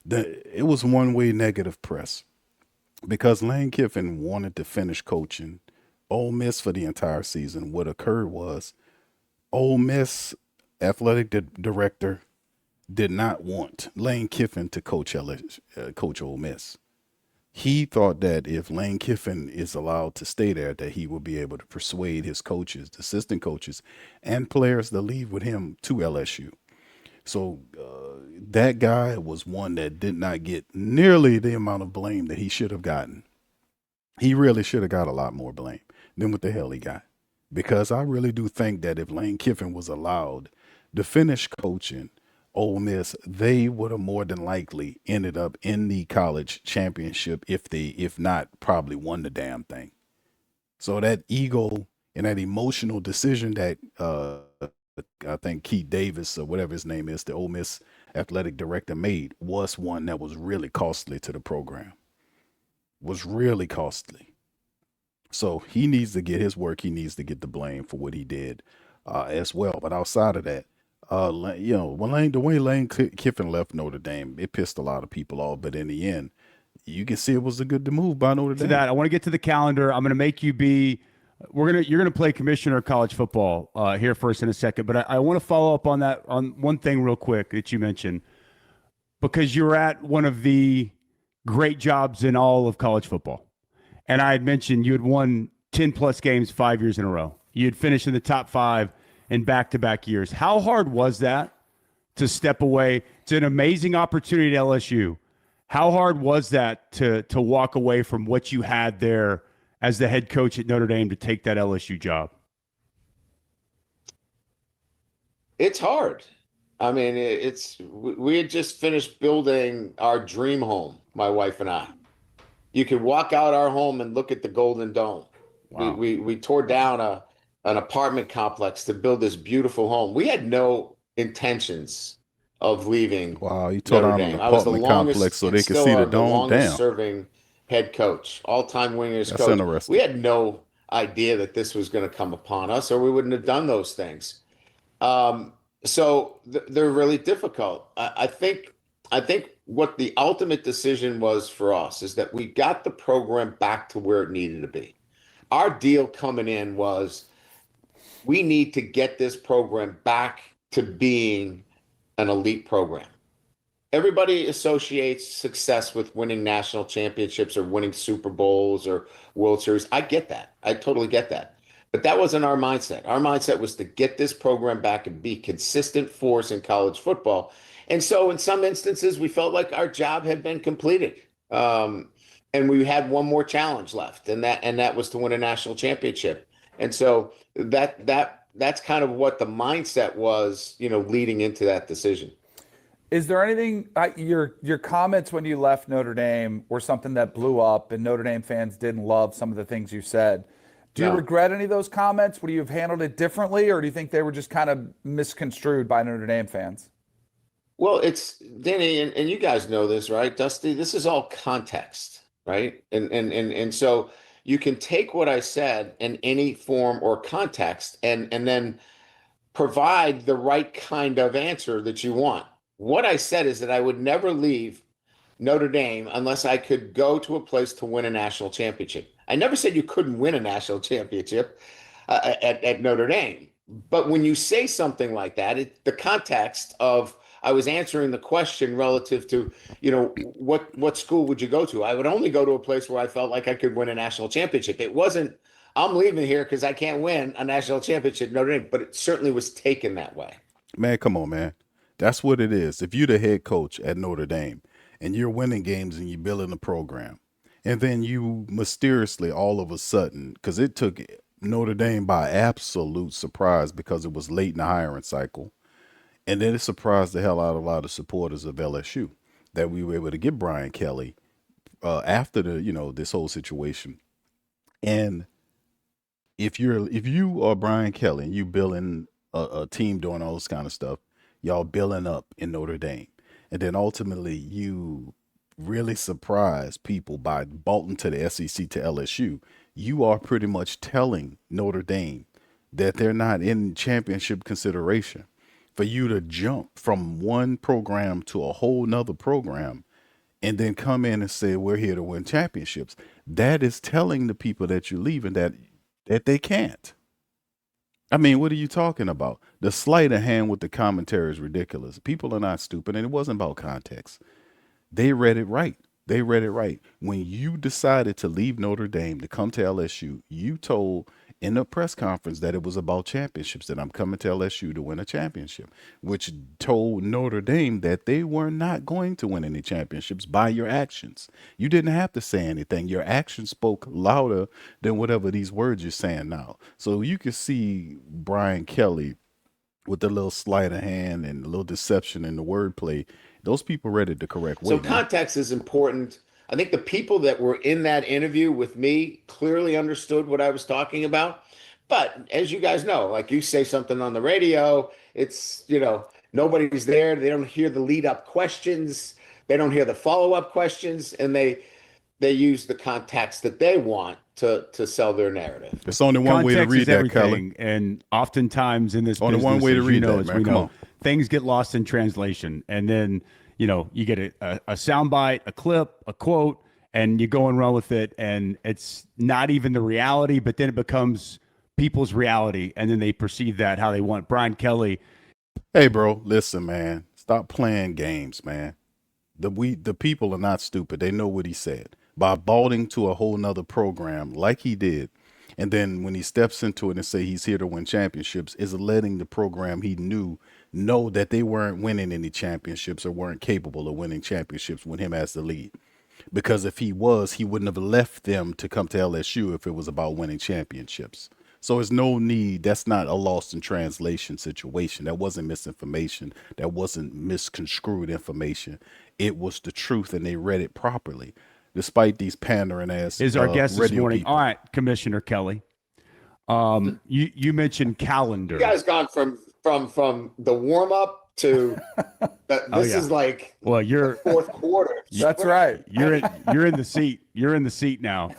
it was one-way negative press. Because Lane Kiffin wanted to finish coaching Ole Miss for the entire season, what occurred was Ole Miss athletic director did not want Lane Kiffin to coach Ole Miss. He thought that if Lane Kiffin is allowed to stay there, that he will be able to persuade his coaches, the assistant coaches, and players to leave with him to LSU. So that guy was one that did not get nearly the amount of blame that he should have gotten. He really should have got a lot more blame than what the hell he got. Because I really do think that if Lane Kiffin was allowed to finish coaching Ole Miss, they would have more than likely ended up in the college championship if not probably won the damn thing. So that ego and that emotional decision that I think Keith Davis or whatever his name is, the Ole Miss athletic director made was one that was really costly to the program. Was really costly. So he needs to get his work. He needs to get the blame for what he did as well. But outside of that, when Lane Kiffin left Notre Dame, it pissed a lot of people off. But in the end, you can see it was a good move by Notre Dame. To that, I want to get to the calendar. I'm going to make you be. You're gonna play commissioner of college football here first in a second, but I want to follow up on that on one thing real quick that you mentioned, because you're at one of the great jobs in all of college football, and I had mentioned you had won 10 plus games 5 years in a row. You had finished in the top 5 in back-to-back years. How hard was that to step away? It's an amazing opportunity at LSU. How hard was that to walk away from what you had there as the head coach at Notre Dame to take that LSU job? It's hard. I mean, we had just finished building our dream home, my wife and I. You could walk out our home and look at the Golden Dome. Wow. We tore down an apartment complex to build this beautiful home. We had no intentions of leaving. Wow, you tore down an apartment complex so they could see the dome. Damn. Serving head coach, all-time winners coach. That's interesting. We had no idea that this was going to come upon us, or we wouldn't have done those things. So they're really difficult. I think what the ultimate decision was for us is that we got the program back to where it needed to be. Our deal coming in was we need to get this program back to being an elite program. Everybody associates success with winning national championships or winning Super Bowls or World Series. I get that. I totally get that. But that wasn't our mindset. Our mindset was to get this program back and be consistent force in college football. And so in some instances, we felt like our job had been completed. And we had one more challenge left, and that was to win a national championship. And so that's kind of what the mindset was, leading into that decision. Is there anything, your comments when you left Notre Dame were something that blew up and Notre Dame fans didn't love some of the things you said. Do you regret any of those comments? Would you have handled it differently, or do you think they were just kind of misconstrued by Notre Dame fans? Well, it's Danny, and you guys know this, right, Dusty? This is all context, right? And so you can take what I said in any form or context and then provide the right kind of answer that you want. What I said is that I would never leave Notre Dame unless I could go to a place to win a national championship. I never said you couldn't win a national championship at Notre Dame. But when you say something like that, the context of I was answering the question relative to, what school would you go to? I would only go to a place where I felt like I could win a national championship. It wasn't, I'm leaving here because I can't win a national championship at Notre Dame, but it certainly was taken that way. Man, come on, man. That's what it is. If you're the head coach at Notre Dame and you're winning games and you're building a program, and then you mysteriously all of a sudden, because it took Notre Dame by absolute surprise because it was late in the hiring cycle, and then it surprised the hell out of a lot of supporters of LSU that we were able to get Brian Kelly after this whole situation. And if you are Brian Kelly and you building a team doing all this kind of stuff, y'all building up in Notre Dame, and then ultimately you really surprise people by bolting to the SEC to LSU, you are pretty much telling Notre Dame that they're not in championship consideration. For you to jump from one program to a whole nother program and then come in and say, we're here to win championships, that is telling the people that you're leaving that they can't. I mean, what are you talking about? The sleight of hand with the commentary is ridiculous. People are not stupid, and it wasn't about context. They read it right. They read it right. When you decided to leave Notre Dame to come to LSU, you told in the press conference that it was about championships, that I'm coming to LSU to win a championship, which told Notre Dame that they were not going to win any championships by your actions. You didn't have to say anything. Your actions spoke louder than whatever these words you're saying now. So you can see Brian Kelly with the little sleight of hand and a little deception in the wordplay. Those people read it the correct way. So context is important. I think the people that were in that interview with me clearly understood what I was talking about. But as you guys know, like you say something on the radio, it's, nobody's there. They don't hear the lead up questions. They don't hear the follow up questions. And they use the context that they want to sell their narrative. There's only one way to read that, Kelly. And oftentimes in this only business, one way to read that, man. Come on. Things get lost in translation. And then, you get a soundbite, a clip, a quote, and you go and run with it. And it's not even the reality, but then it becomes people's reality. And then they perceive that how they want. Brian Kelly. Hey, bro, listen, man, stop playing games, man. The people are not stupid. They know what he said. By balding to a whole nother program like he did, and then when he steps into it and say he's here to win championships, is letting the program he knew know that they weren't winning any championships or weren't capable of winning championships with him as the lead. Because if he was, he wouldn't have left them to come to LSU if it was about winning championships. So there's no need. That's not a lost in translation situation. That wasn't misinformation. That wasn't misconstrued information. It was the truth, and they read it properly, despite these pandering ass. Is our guest this morning? People. All right, Commissioner Kelly. You mentioned calendar. You guys gone from the warm up to this is like you're fourth quarter. That's right. You're in the seat. You're in the seat now.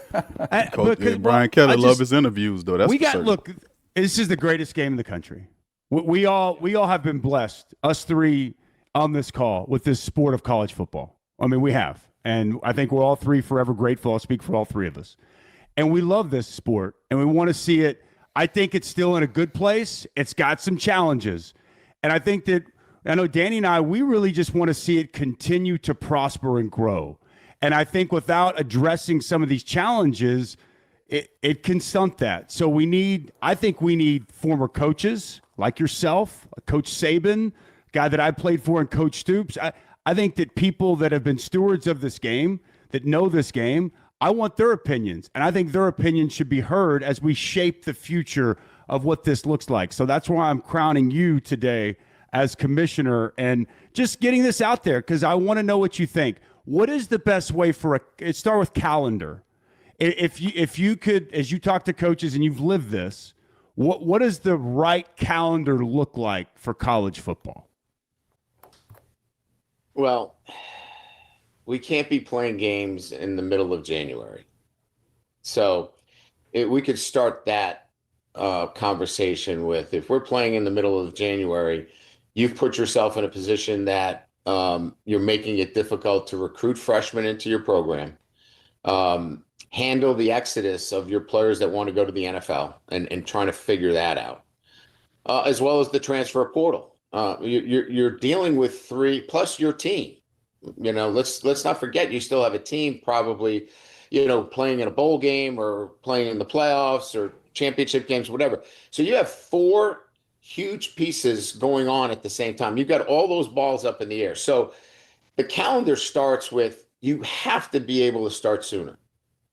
Brian Kelly love his interviews though. That's look. This is the greatest game in the country. We all have been blessed. Us three on this call with this sport of college football. I mean, we have, and I think we're all three forever grateful. I'll speak for all three of us, and we love this sport, and we want to see it. I think it's still in a good place. It's got some challenges, and I think that. I know Danny and I, we really just want to see it continue to prosper and grow. And I think without addressing some of these challenges, it can stunt that. So I think we need former coaches like yourself, Coach Saban, guy that I played for, and Coach Stoops. I think that people that have been stewards of this game, that know this game, I want their opinions. And I think their opinions should be heard as we shape the future of what this looks like. So that's why I'm crowning you today as commissioner and just getting this out there, because I want to know what you think. What is the best way start with calendar. If you could, as you talk to coaches and you've lived this, what does the right calendar look like for college football? Well, we can't be playing games in the middle of January. So we could start that conversation with, if we're playing in the middle of January, you've put yourself in a position that you're making it difficult to recruit freshmen into your program, handle the exodus of your players that want to go to the NFL and trying to figure that out, as well as the transfer portal. You're dealing with three plus your team. Let's not forget you still have a team probably, playing in a bowl game or playing in the playoffs or championship games, whatever. So you have four huge pieces going on at the same time. You've got all those balls up in the air. So the calendar starts with, you have to be able to start sooner.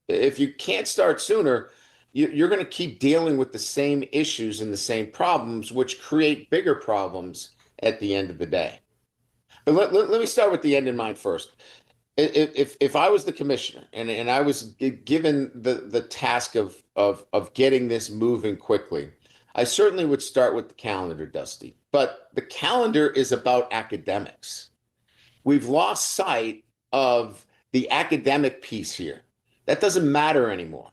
If you can't start sooner, you're going to keep dealing with the same issues and the same problems, which create bigger problems at the end of the day. But let me start with the end in mind first. If I was the commissioner and I was given the task of getting this moving quickly, I certainly would start with the calendar, Dusty. But the calendar is about academics. We've lost sight of the academic piece here. That doesn't matter anymore.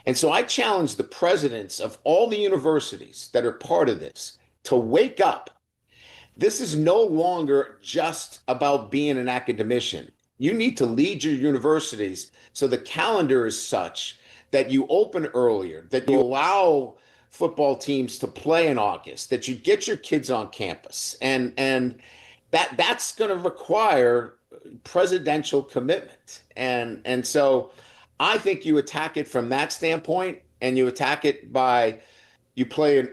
And so I challenge the presidents of all the universities that are part of this to wake up. This is no longer just about being an academician. You need to lead your universities so the calendar is such that you open earlier, that you allow football teams to play in August, that you get your kids on campus, and that's going to require presidential commitment. And so I think you attack it from that standpoint, and you attack it by, you play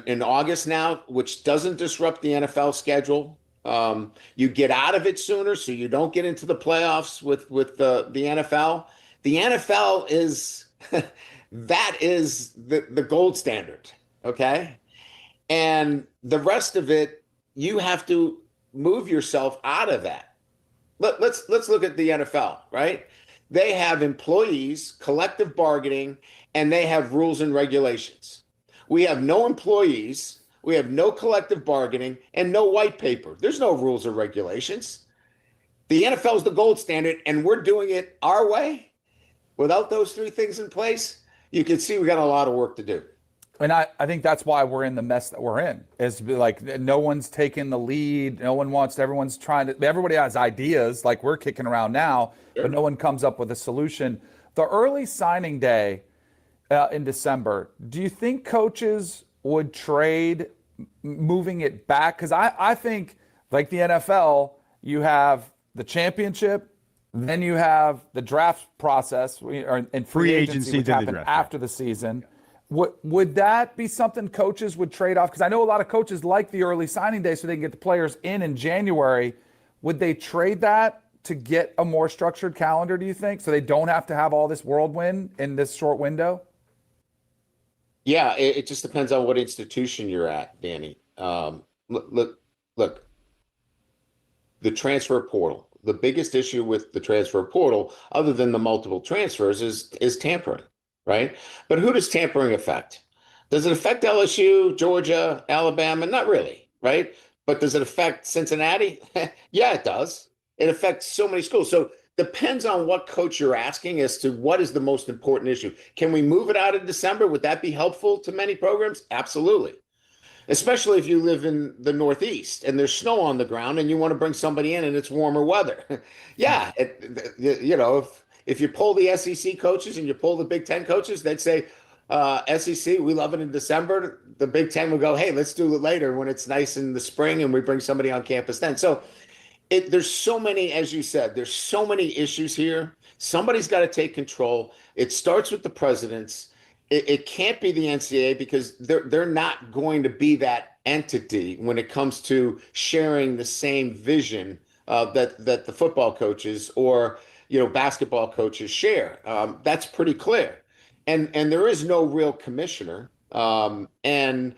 in August now, which doesn't disrupt the NFL schedule. You get out of it sooner so you don't get into the playoffs with the NFL. The NFL is that is the gold standard, okay? And the rest of it, you have to move yourself out of that. Let's look at the NFL, right? They have employees, collective bargaining, and they have rules and regulations. We have no employees, we have no collective bargaining, and no white paper. There's no rules or regulations. The NFL is the gold standard, and we're doing it our way. Without those three things in place, you can see we got a lot of work to do. And I think that's why we're in the mess that we're in. Is like no one's taking the lead. No one wants. Everyone's trying to. Everybody has ideas like we're kicking around now, but no one comes up with a solution. The early signing day in December. Do you think coaches would trade moving it back? Because I think like the NFL, you have the championship, then you have the draft process and free agency which happen after the season. Would that be something coaches would trade off? Because I know a lot of coaches like the early signing day so they can get the players in January. Would they trade that to get a more structured calendar, do you think? So they don't have to have all this whirlwind in this short window? Yeah, it just depends on what institution you're at, Danny. Look, the transfer portal. The biggest issue with the transfer portal, other than the multiple transfers, is tampering. Right? But who does tampering affect? Does it affect LSU, Georgia, Alabama? Not really, right? But does it affect Cincinnati? Yeah, it does. It affects so many schools. So depends on what coach you're asking as to what is the most important issue. Can we move it out in December? Would that be helpful to many programs? Absolutely. Especially if you live in the Northeast and there's snow on the ground and you want to bring somebody in and it's warmer weather. Yeah, if you pull the SEC coaches and you pull the Big Ten coaches, they'd say, SEC, we love it in December. The Big Ten would go, hey, let's do it later when it's nice in the spring and we bring somebody on campus then. So there's so many, as you said, there's so many issues here. Somebody's got to take control. It starts with the presidents. It can't be the NCAA because they're not going to be that entity when it comes to sharing the same vision that the football coaches or basketball coaches share. That's pretty clear. And there is no real commissioner. And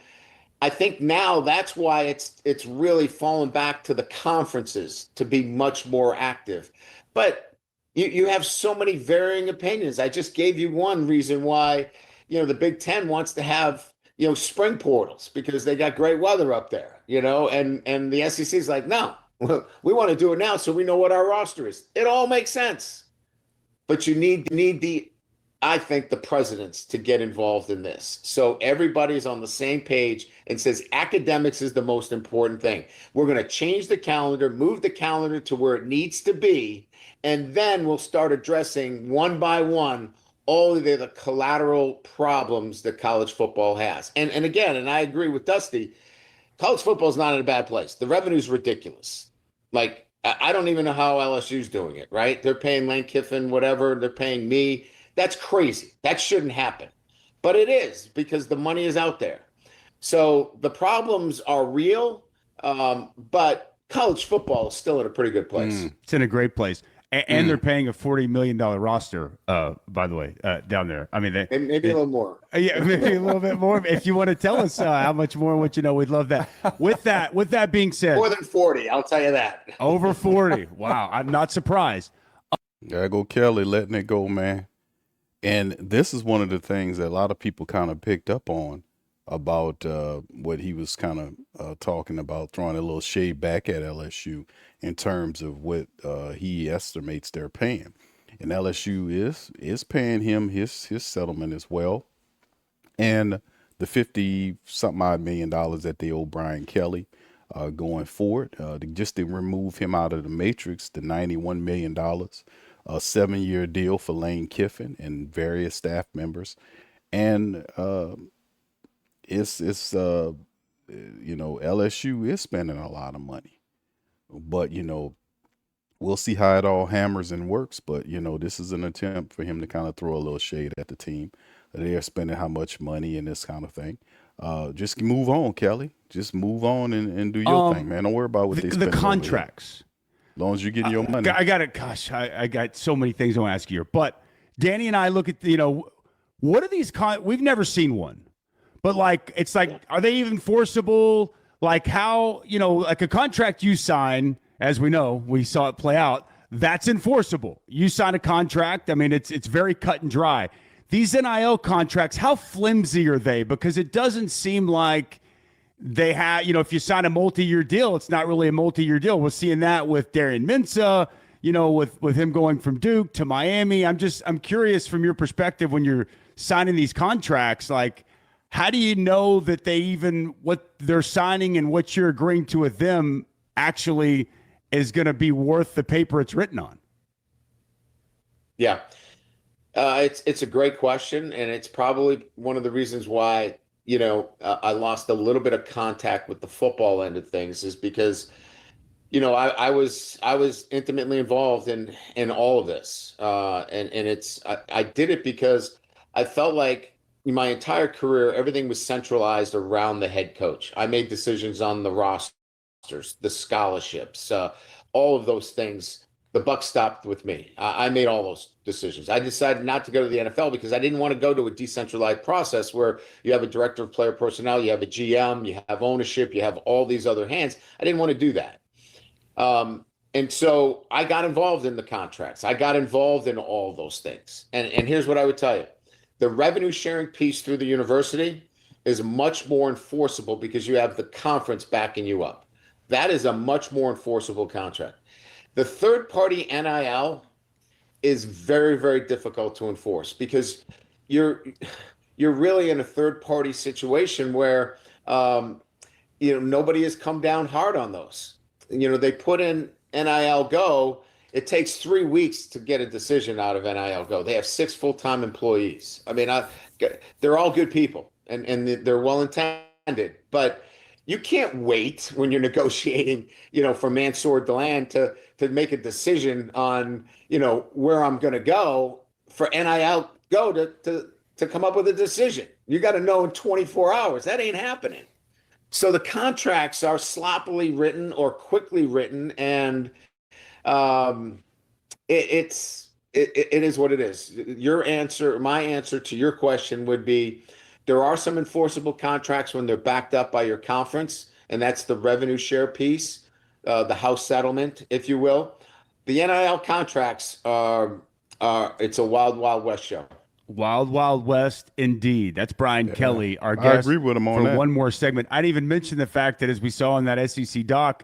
I think now that's why it's really fallen back to the conferences to be much more active. But you have so many varying opinions. I just gave you one reason why, the Big Ten wants to have, spring portals because they got great weather up there, and the SEC is like, no. We want to do it now so we know what our roster is. It all makes sense. But you need I think, the presidents to get involved in this. So everybody's on the same page and says academics is the most important thing. We're going to change the calendar, move the calendar to where it needs to be, and then we'll start addressing one by one all of the collateral problems that college football has. And again, and I agree with Dusty, college football is not in a bad place. The revenue is ridiculous. Like, I don't even know how LSU's doing it, right? They're paying Lane Kiffin, whatever. They're paying me. That's crazy. That shouldn't happen. But it is because the money is out there. So the problems are real, but college football is still in a pretty good place. It's in a great place. And they're paying a $40 million roster, by the way, down there. I mean, maybe a little more. Yeah, maybe a little bit more. If you want to tell us how much more, we'd love that. With that being said, more than 40, I'll tell you that. Over 40. Wow, I'm not surprised. There go Kelly letting it go, man. And this is one of the things that a lot of people kind of picked up on about what he was kind of talking about, throwing a little shade back at LSU in terms of what he estimates they're paying. And LSU is paying him his settlement as well. And the 50-something odd million dollars that they owe Brian Kelly going forward, just to remove him out of the matrix, the $91 million, a 7-year deal for Lane Kiffin and various staff members. And LSU is spending a lot of money, but we'll see how it all hammers and works. But this is an attempt for him to kind of throw a little shade at the team. They are spending how much money and this kind of thing. Just move on, Kelly. Just move on and do your thing, man. Don't worry about what they spend. The contracts. As long as you're getting your money. I got it. Gosh, I got so many things I want to ask you here. But Danny and I look at what are these? We've never seen one. But it's like, are they even forcible? Like how, like a contract you sign, as we know, we saw it play out, that's enforceable. You sign a contract. I mean, it's very cut and dry. These NIL contracts, how flimsy are they? Because it doesn't seem like they have, if you sign a multi-year deal, it's not really a multi-year deal. We're seeing that with Darian Mensah, with him going from Duke to Miami. I'm curious from your perspective when you're signing these contracts, like, how do you know that they even what they're signing and what you're agreeing to with them actually is going to be worth the paper it's written on? Yeah, it's a great question, and it's probably one of the reasons why I lost a little bit of contact with the football end of things, is because I was intimately involved in all of this, and I did it because I felt like my entire career everything was centralized around the head coach. I made decisions on the rosters, the scholarships, all of those things. The buck stopped with me. I made all those decisions. I decided not to go to the NFL because I didn't want to go to a decentralized process where you have a director of player personnel, you have a GM, you have ownership, you have all these other hands. I didn't want to do that. And so I got involved in the contracts. I got involved in all those things. And here's what I would tell you. The revenue sharing piece through the university is much more enforceable because you have the conference backing you up. That is a much more enforceable contract. The third-party NIL is very, very difficult to enforce because you're really in a third-party situation where nobody has come down hard on those. They put in NIL Go. It takes 3 weeks to get a decision out of NIL Go. They have 6 full-time employees. I mean, they're all good people and they're well-intended, but you can't wait when you're negotiating, for Mansour Deland to make a decision on, where I'm going to go for NIL Go to come up with a decision. You got to know in 24 hours. That ain't happening. So the contracts are sloppily written or quickly written, and it is what it is. My answer to your question would be, there are some enforceable contracts when they're backed up by your conference, and that's the revenue share piece, the house settlement, if you will. The NIL contracts it's a wild, wild west show. Wild, Wild West, indeed. That's Brian Kelly, our guest. I agree with him on for that. One more segment. I didn't even mention the fact that, as we saw in that SEC doc,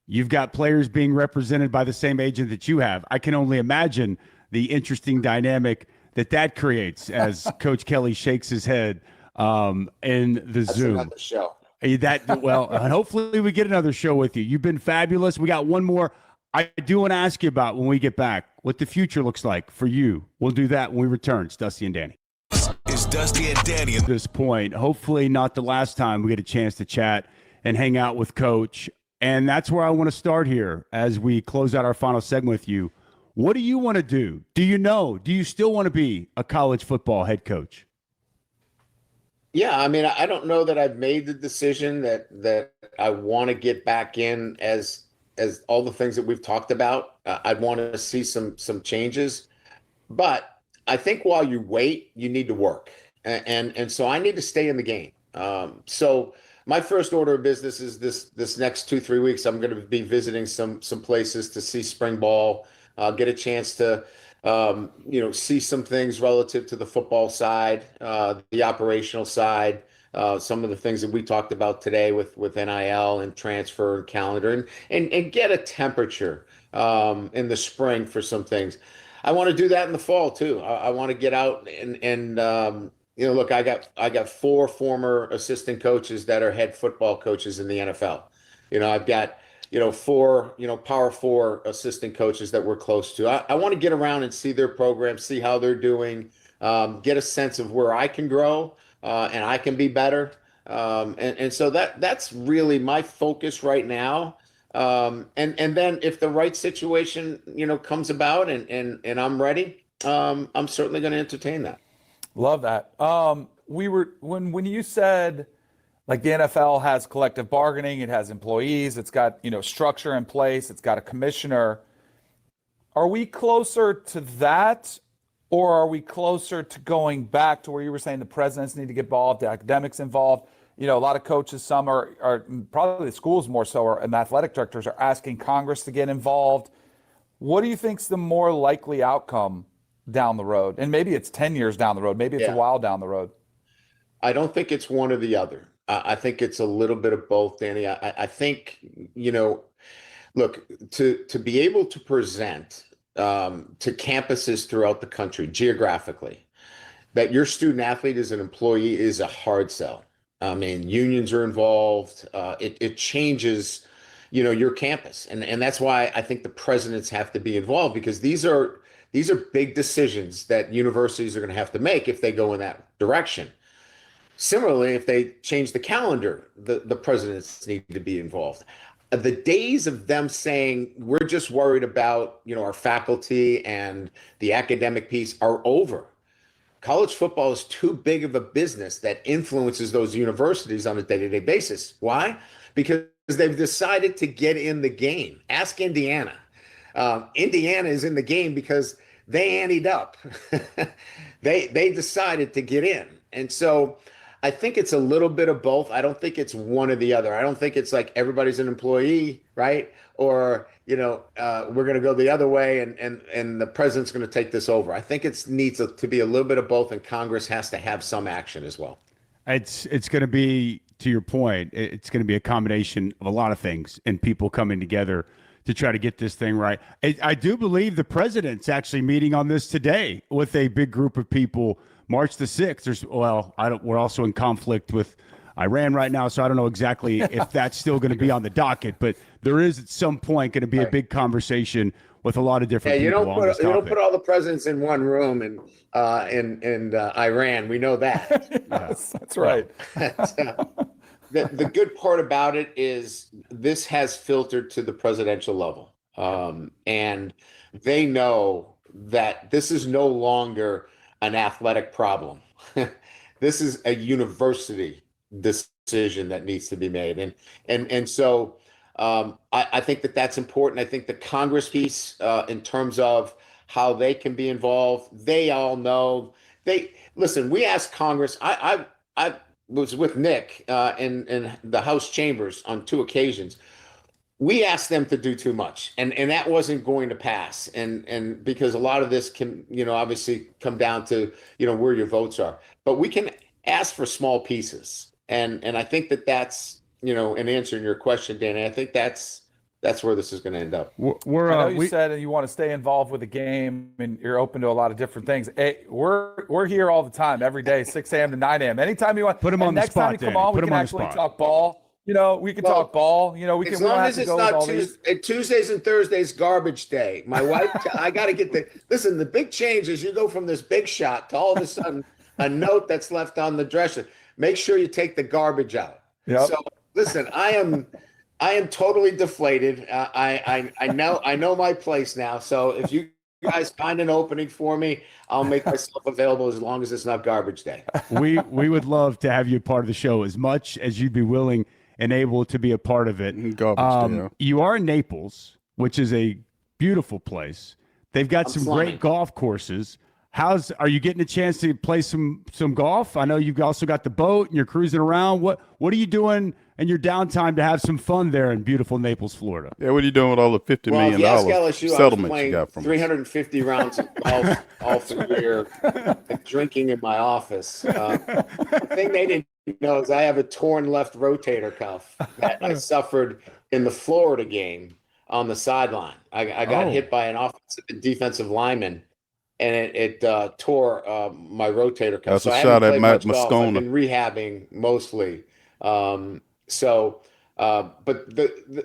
you've got players being represented by the same agent that you have. I can only imagine the interesting dynamic that creates as Coach Kelly shakes his head in the Zoom. Another show. And hopefully we get another show with you. You've been fabulous. We got one more. I do want to ask you about, when we get back, what the future looks like for you. We'll do that when we return. It's Dusty and Danny. It's Dusty and Danny. At this point, hopefully not the last time we get a chance to chat and hang out with Coach. And that's where I want to start here as we close out our final segment with you. What do you want to do? Do you still want to be a college football head coach? Yeah, I mean, I don't know that I've made the decision that I want to get back in as all the things that we've talked about. I'd want to see some changes, but I think while you wait, you need to work, and so I need to stay in the game. So my first order of business is this next 2-3 weeks. I'm going to be visiting some places to see spring ball, get a chance to see some things relative to the football side, the operational side. Some of the things that we talked about today with NIL and transfer and calendar, and get a temperature in the spring for some things. I want to do that in the fall too. I want to get out and look, I got 4 former assistant coaches that are head football coaches in the NFL. I've got 4 Power 4 assistant coaches that we're close to. I want to get around and see their program, see how they're doing, get a sense of where I can grow. And I can be better. And so that's really my focus right now. And then if the right situation, comes about and I'm ready, I'm certainly going to entertain that. Love that. When you said, like, the NFL has collective bargaining, it has employees, it's got, structure in place, it's got a commissioner. Are we closer to that? Or are we closer to going back to where you were saying the presidents need to get involved, the academics involved? A lot of coaches, some are probably the schools more so, and the athletic directors are asking Congress to get involved. What do you think's the more likely outcome down the road? And maybe it's 10 years down the road. Maybe it's a while down the road. I don't think it's one or the other. I think it's a little bit of both, Danny. I think, look, to be able to present to campuses throughout the country geographically, that your student athlete is an employee is a hard sell. I mean, unions are involved. It changes, your campus, and that's why I think the presidents have to be involved, because these are big decisions that universities are going to have to make if they go in that direction. Similarly, if they change the calendar, the presidents need to be involved. The days of them saying we're just worried about our faculty and the academic piece are over. College football is too big of a business that influences those universities on a day-to-day basis. Why? Because they've decided to get in the game. Ask Indiana. Indiana is in the game because they anteed up. They decided to get in. And so I think it's a little bit of both. I don't think it's one or the other. I don't think it's like everybody's an employee, right? Or, we're going to go the other way and the president's going to take this over. I think it needs to be a little bit of both, and Congress has to have some action as well. It's going to be, to your point, it's going to be a combination of a lot of things and people coming together to try to get this thing right. I do believe the president's actually meeting on this today with a big group of people. March the 6th. We're also in conflict with Iran right now, so I don't know exactly if that's still going to be on the docket, but there is at some point going to be a big conversation with a lot of different people. You don't put all the presidents in one room in Iran. We know that. Yes, that's right. The good part about it is this has filtered to the presidential level, and they know that this is no longer an athletic problem. This is a university decision that needs to be made. And so I think that's important. I think the Congress piece, in terms of how they can be involved, they all know. Listen, we asked Congress, I was with Nick in the House chambers on 2 occasions. We asked them to do too much, and that wasn't going to pass. And because a lot of this can, obviously come down to, where your votes are. But we can ask for small pieces. And I think that's, in answering your question, Danny, I think that's where this is going to end up. I know you said you want to stay involved with the game and you're open to a lot of different things. Hey, we're here all the time, every day, 6 a.m. to 9 a.m. Anytime you want. Put them on the spot, next time you come on, we can actually talk ball. We can talk ball. We can. As long as it's not Tuesdays and Thursdays garbage day. My wife, I got to get the big change is you go from this big shot to all of a sudden a note that's left on the dresser. Make sure you take the garbage out. Yep. So listen, I am totally deflated. I know my place now. So if you guys find an opening for me, I'll make myself available as long as it's not garbage day. We would love to have you a part of the show as much as you'd be willing and able to be a part of it. You are in Naples, which is a beautiful place. They've got some great golf courses. Are you getting a chance to play some golf? I know you've also got the boat and you're cruising around. What are you doing in your downtime to have some fun there in beautiful Naples, Florida? Yeah, what are you doing with all the $50 million settlements you got from 350 rounds of golf all through here, and drinking in my office. The thing they didn't know is I have a torn left rotator cuff that I suffered in the Florida game on the sideline. I got hit by an offensive and defensive lineman, and it tore my rotator cuff. That's a shot at Matt Moscona. I've been rehabbing mostly.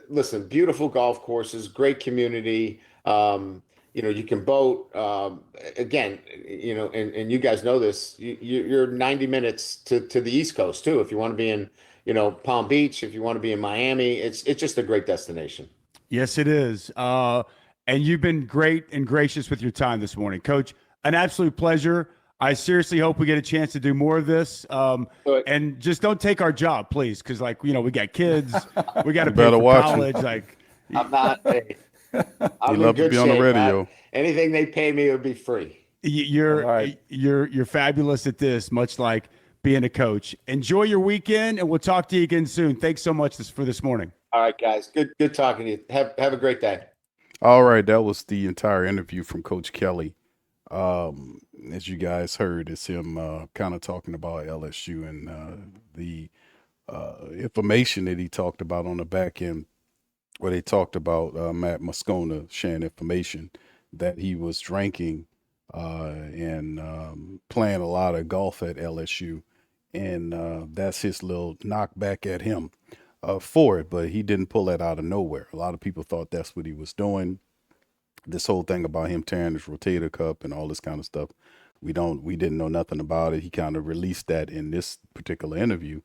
Listen, beautiful golf courses, great community. You can boat. Again, and you guys know this. You're 90 minutes to the East Coast too. If you want to be in, Palm Beach, if you want to be in Miami, it's just a great destination. Yes, it is. And you've been great and gracious with your time this morning, Coach. An absolute pleasure. I seriously hope we get a chance to do more of this. And just don't take our job, please, because we got kids, we got to pay for college. I'm not. I'm you love to be on the radio. Anything they pay me would be free. You're fabulous at this, much like being a coach. Enjoy your weekend, and we'll talk to you again soon. Thanks so much for this morning. All right, guys. Good talking to you. Have a great day. All right, that was the entire interview from Coach Kelly. As you guys heard, it's him kind of talking about LSU and the information that he talked about on the back end, where they talked about Matt Moscona sharing information that he was drinking and playing a lot of golf at LSU. And that's his little knockback at him for it. But he didn't pull that out of nowhere. A lot of people thought that's what he was doing. This whole thing about him tearing his rotator cuff and all this kind of stuff, we didn't know nothing about it. He kind of released that in this particular interview.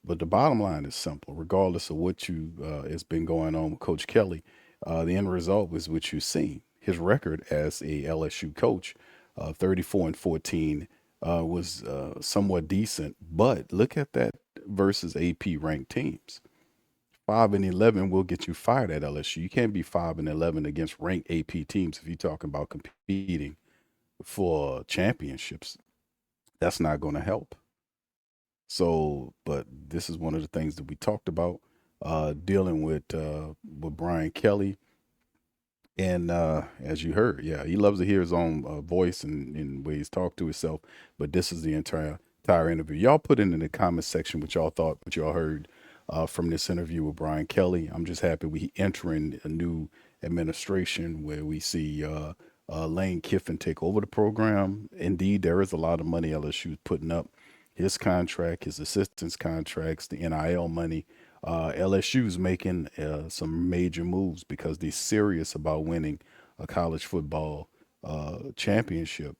But the bottom line is simple. Regardless of what has been going on with Coach Kelly, the end result was what you've seen. His record as a LSU coach, 34-14, was somewhat decent. But look at that versus AP ranked teams. 5-11 will get you fired at LSU. You can't be 5-11 against ranked AP teams if you're talking about competing for championships. That's not going to help. So, but this is one of the things that we talked about, dealing with Brian Kelly. And as you heard, yeah, he loves to hear his own voice and where he's talked to himself. But this is the entire interview. Y'all put in the comment section what y'all thought, what y'all heard from this interview with Brian Kelly. I'm just happy we entering a new administration where we see Lane Kiffin take over the program. Indeed, there is a lot of money LSU is putting up. His contract, his assistants' contracts, the NIL money. LSU's making some major moves because they're serious about winning a college football championship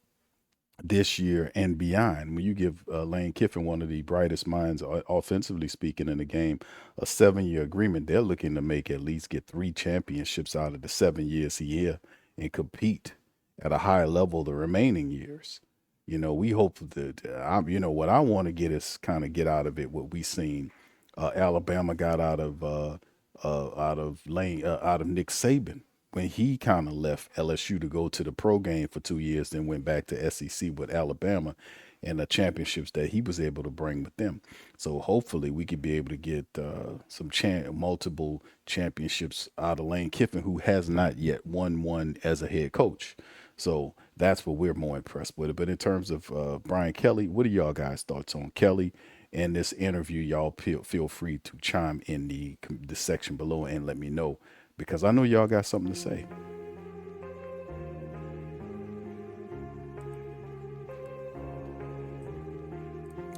this year and beyond. When you give Lane Kiffin, one of the brightest minds offensively speaking in the game, a 7-year agreement, they're looking to get 3 championships out of the 7 years he here and compete at a higher level the remaining years. You know, we hope that, what I want to get is kind of get out of it what we seen Alabama got out of Nick Saban when he kind of left LSU to go to the pro game for 2 years, then went back to SEC with Alabama and the championships that he was able to bring with them. So hopefully we could be able to get multiple championships out of Lane Kiffin, who has not yet won one as a head coach. So that's what we're more impressed with. But in terms of Brian Kelly, what are y'all guys' thoughts on Kelly and this interview? Y'all feel free to chime in the section below and let me know, because I know y'all got something to say.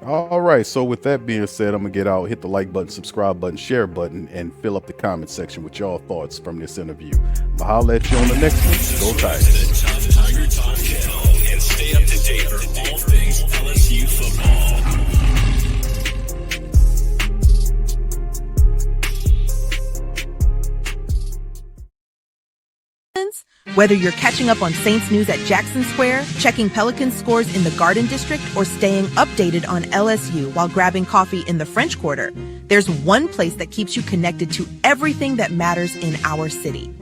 All right, so with that being said, I'm going to get out, hit the like button, subscribe button, share button, and fill up the comment section with y'all thoughts from this interview. I'll holler at you on the next one. Go Tigers. Tiger Talk channel and stay up to date for all things LSU football. Whether you're catching up on Saints news at Jackson Square, checking Pelicans scores in the Garden District, or staying updated on LSU while grabbing coffee in the French Quarter, there's one place that keeps you connected to everything that matters in our city.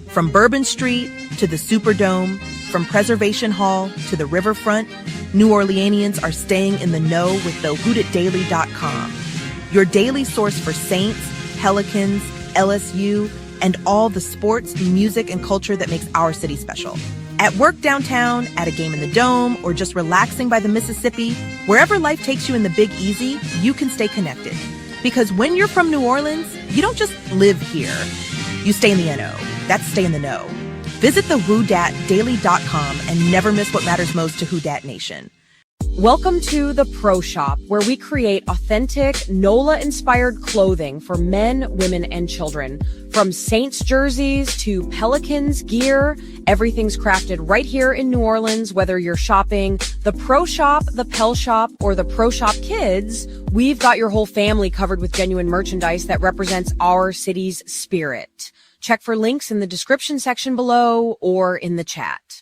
From Bourbon Street to the Superdome, from Preservation Hall to the Riverfront, New Orleanians are staying in the know with thehootetdaily.com. Your daily source for Saints, Pelicans, LSU, and all the sports, music, and culture that makes our city special. At work downtown, at a game in the Dome, or just relaxing by the Mississippi, wherever life takes you in the Big Easy, you can stay connected. Because when you're from New Orleans, you don't just live here. You stay in the NO. That's stay in the know. Visit thehootetdaily.com and never miss what matters most to Who Dat Nation. Welcome to the Pro Shop, where we create authentic NOLA-inspired clothing for men, women, and children. From Saints jerseys to Pelicans gear, everything's crafted right here in New Orleans. Whether you're shopping the Pro Shop, the Pel Shop, or the Pro Shop Kids, we've got your whole family covered with genuine merchandise that represents our city's spirit. Check for links in the description section below or in the chat.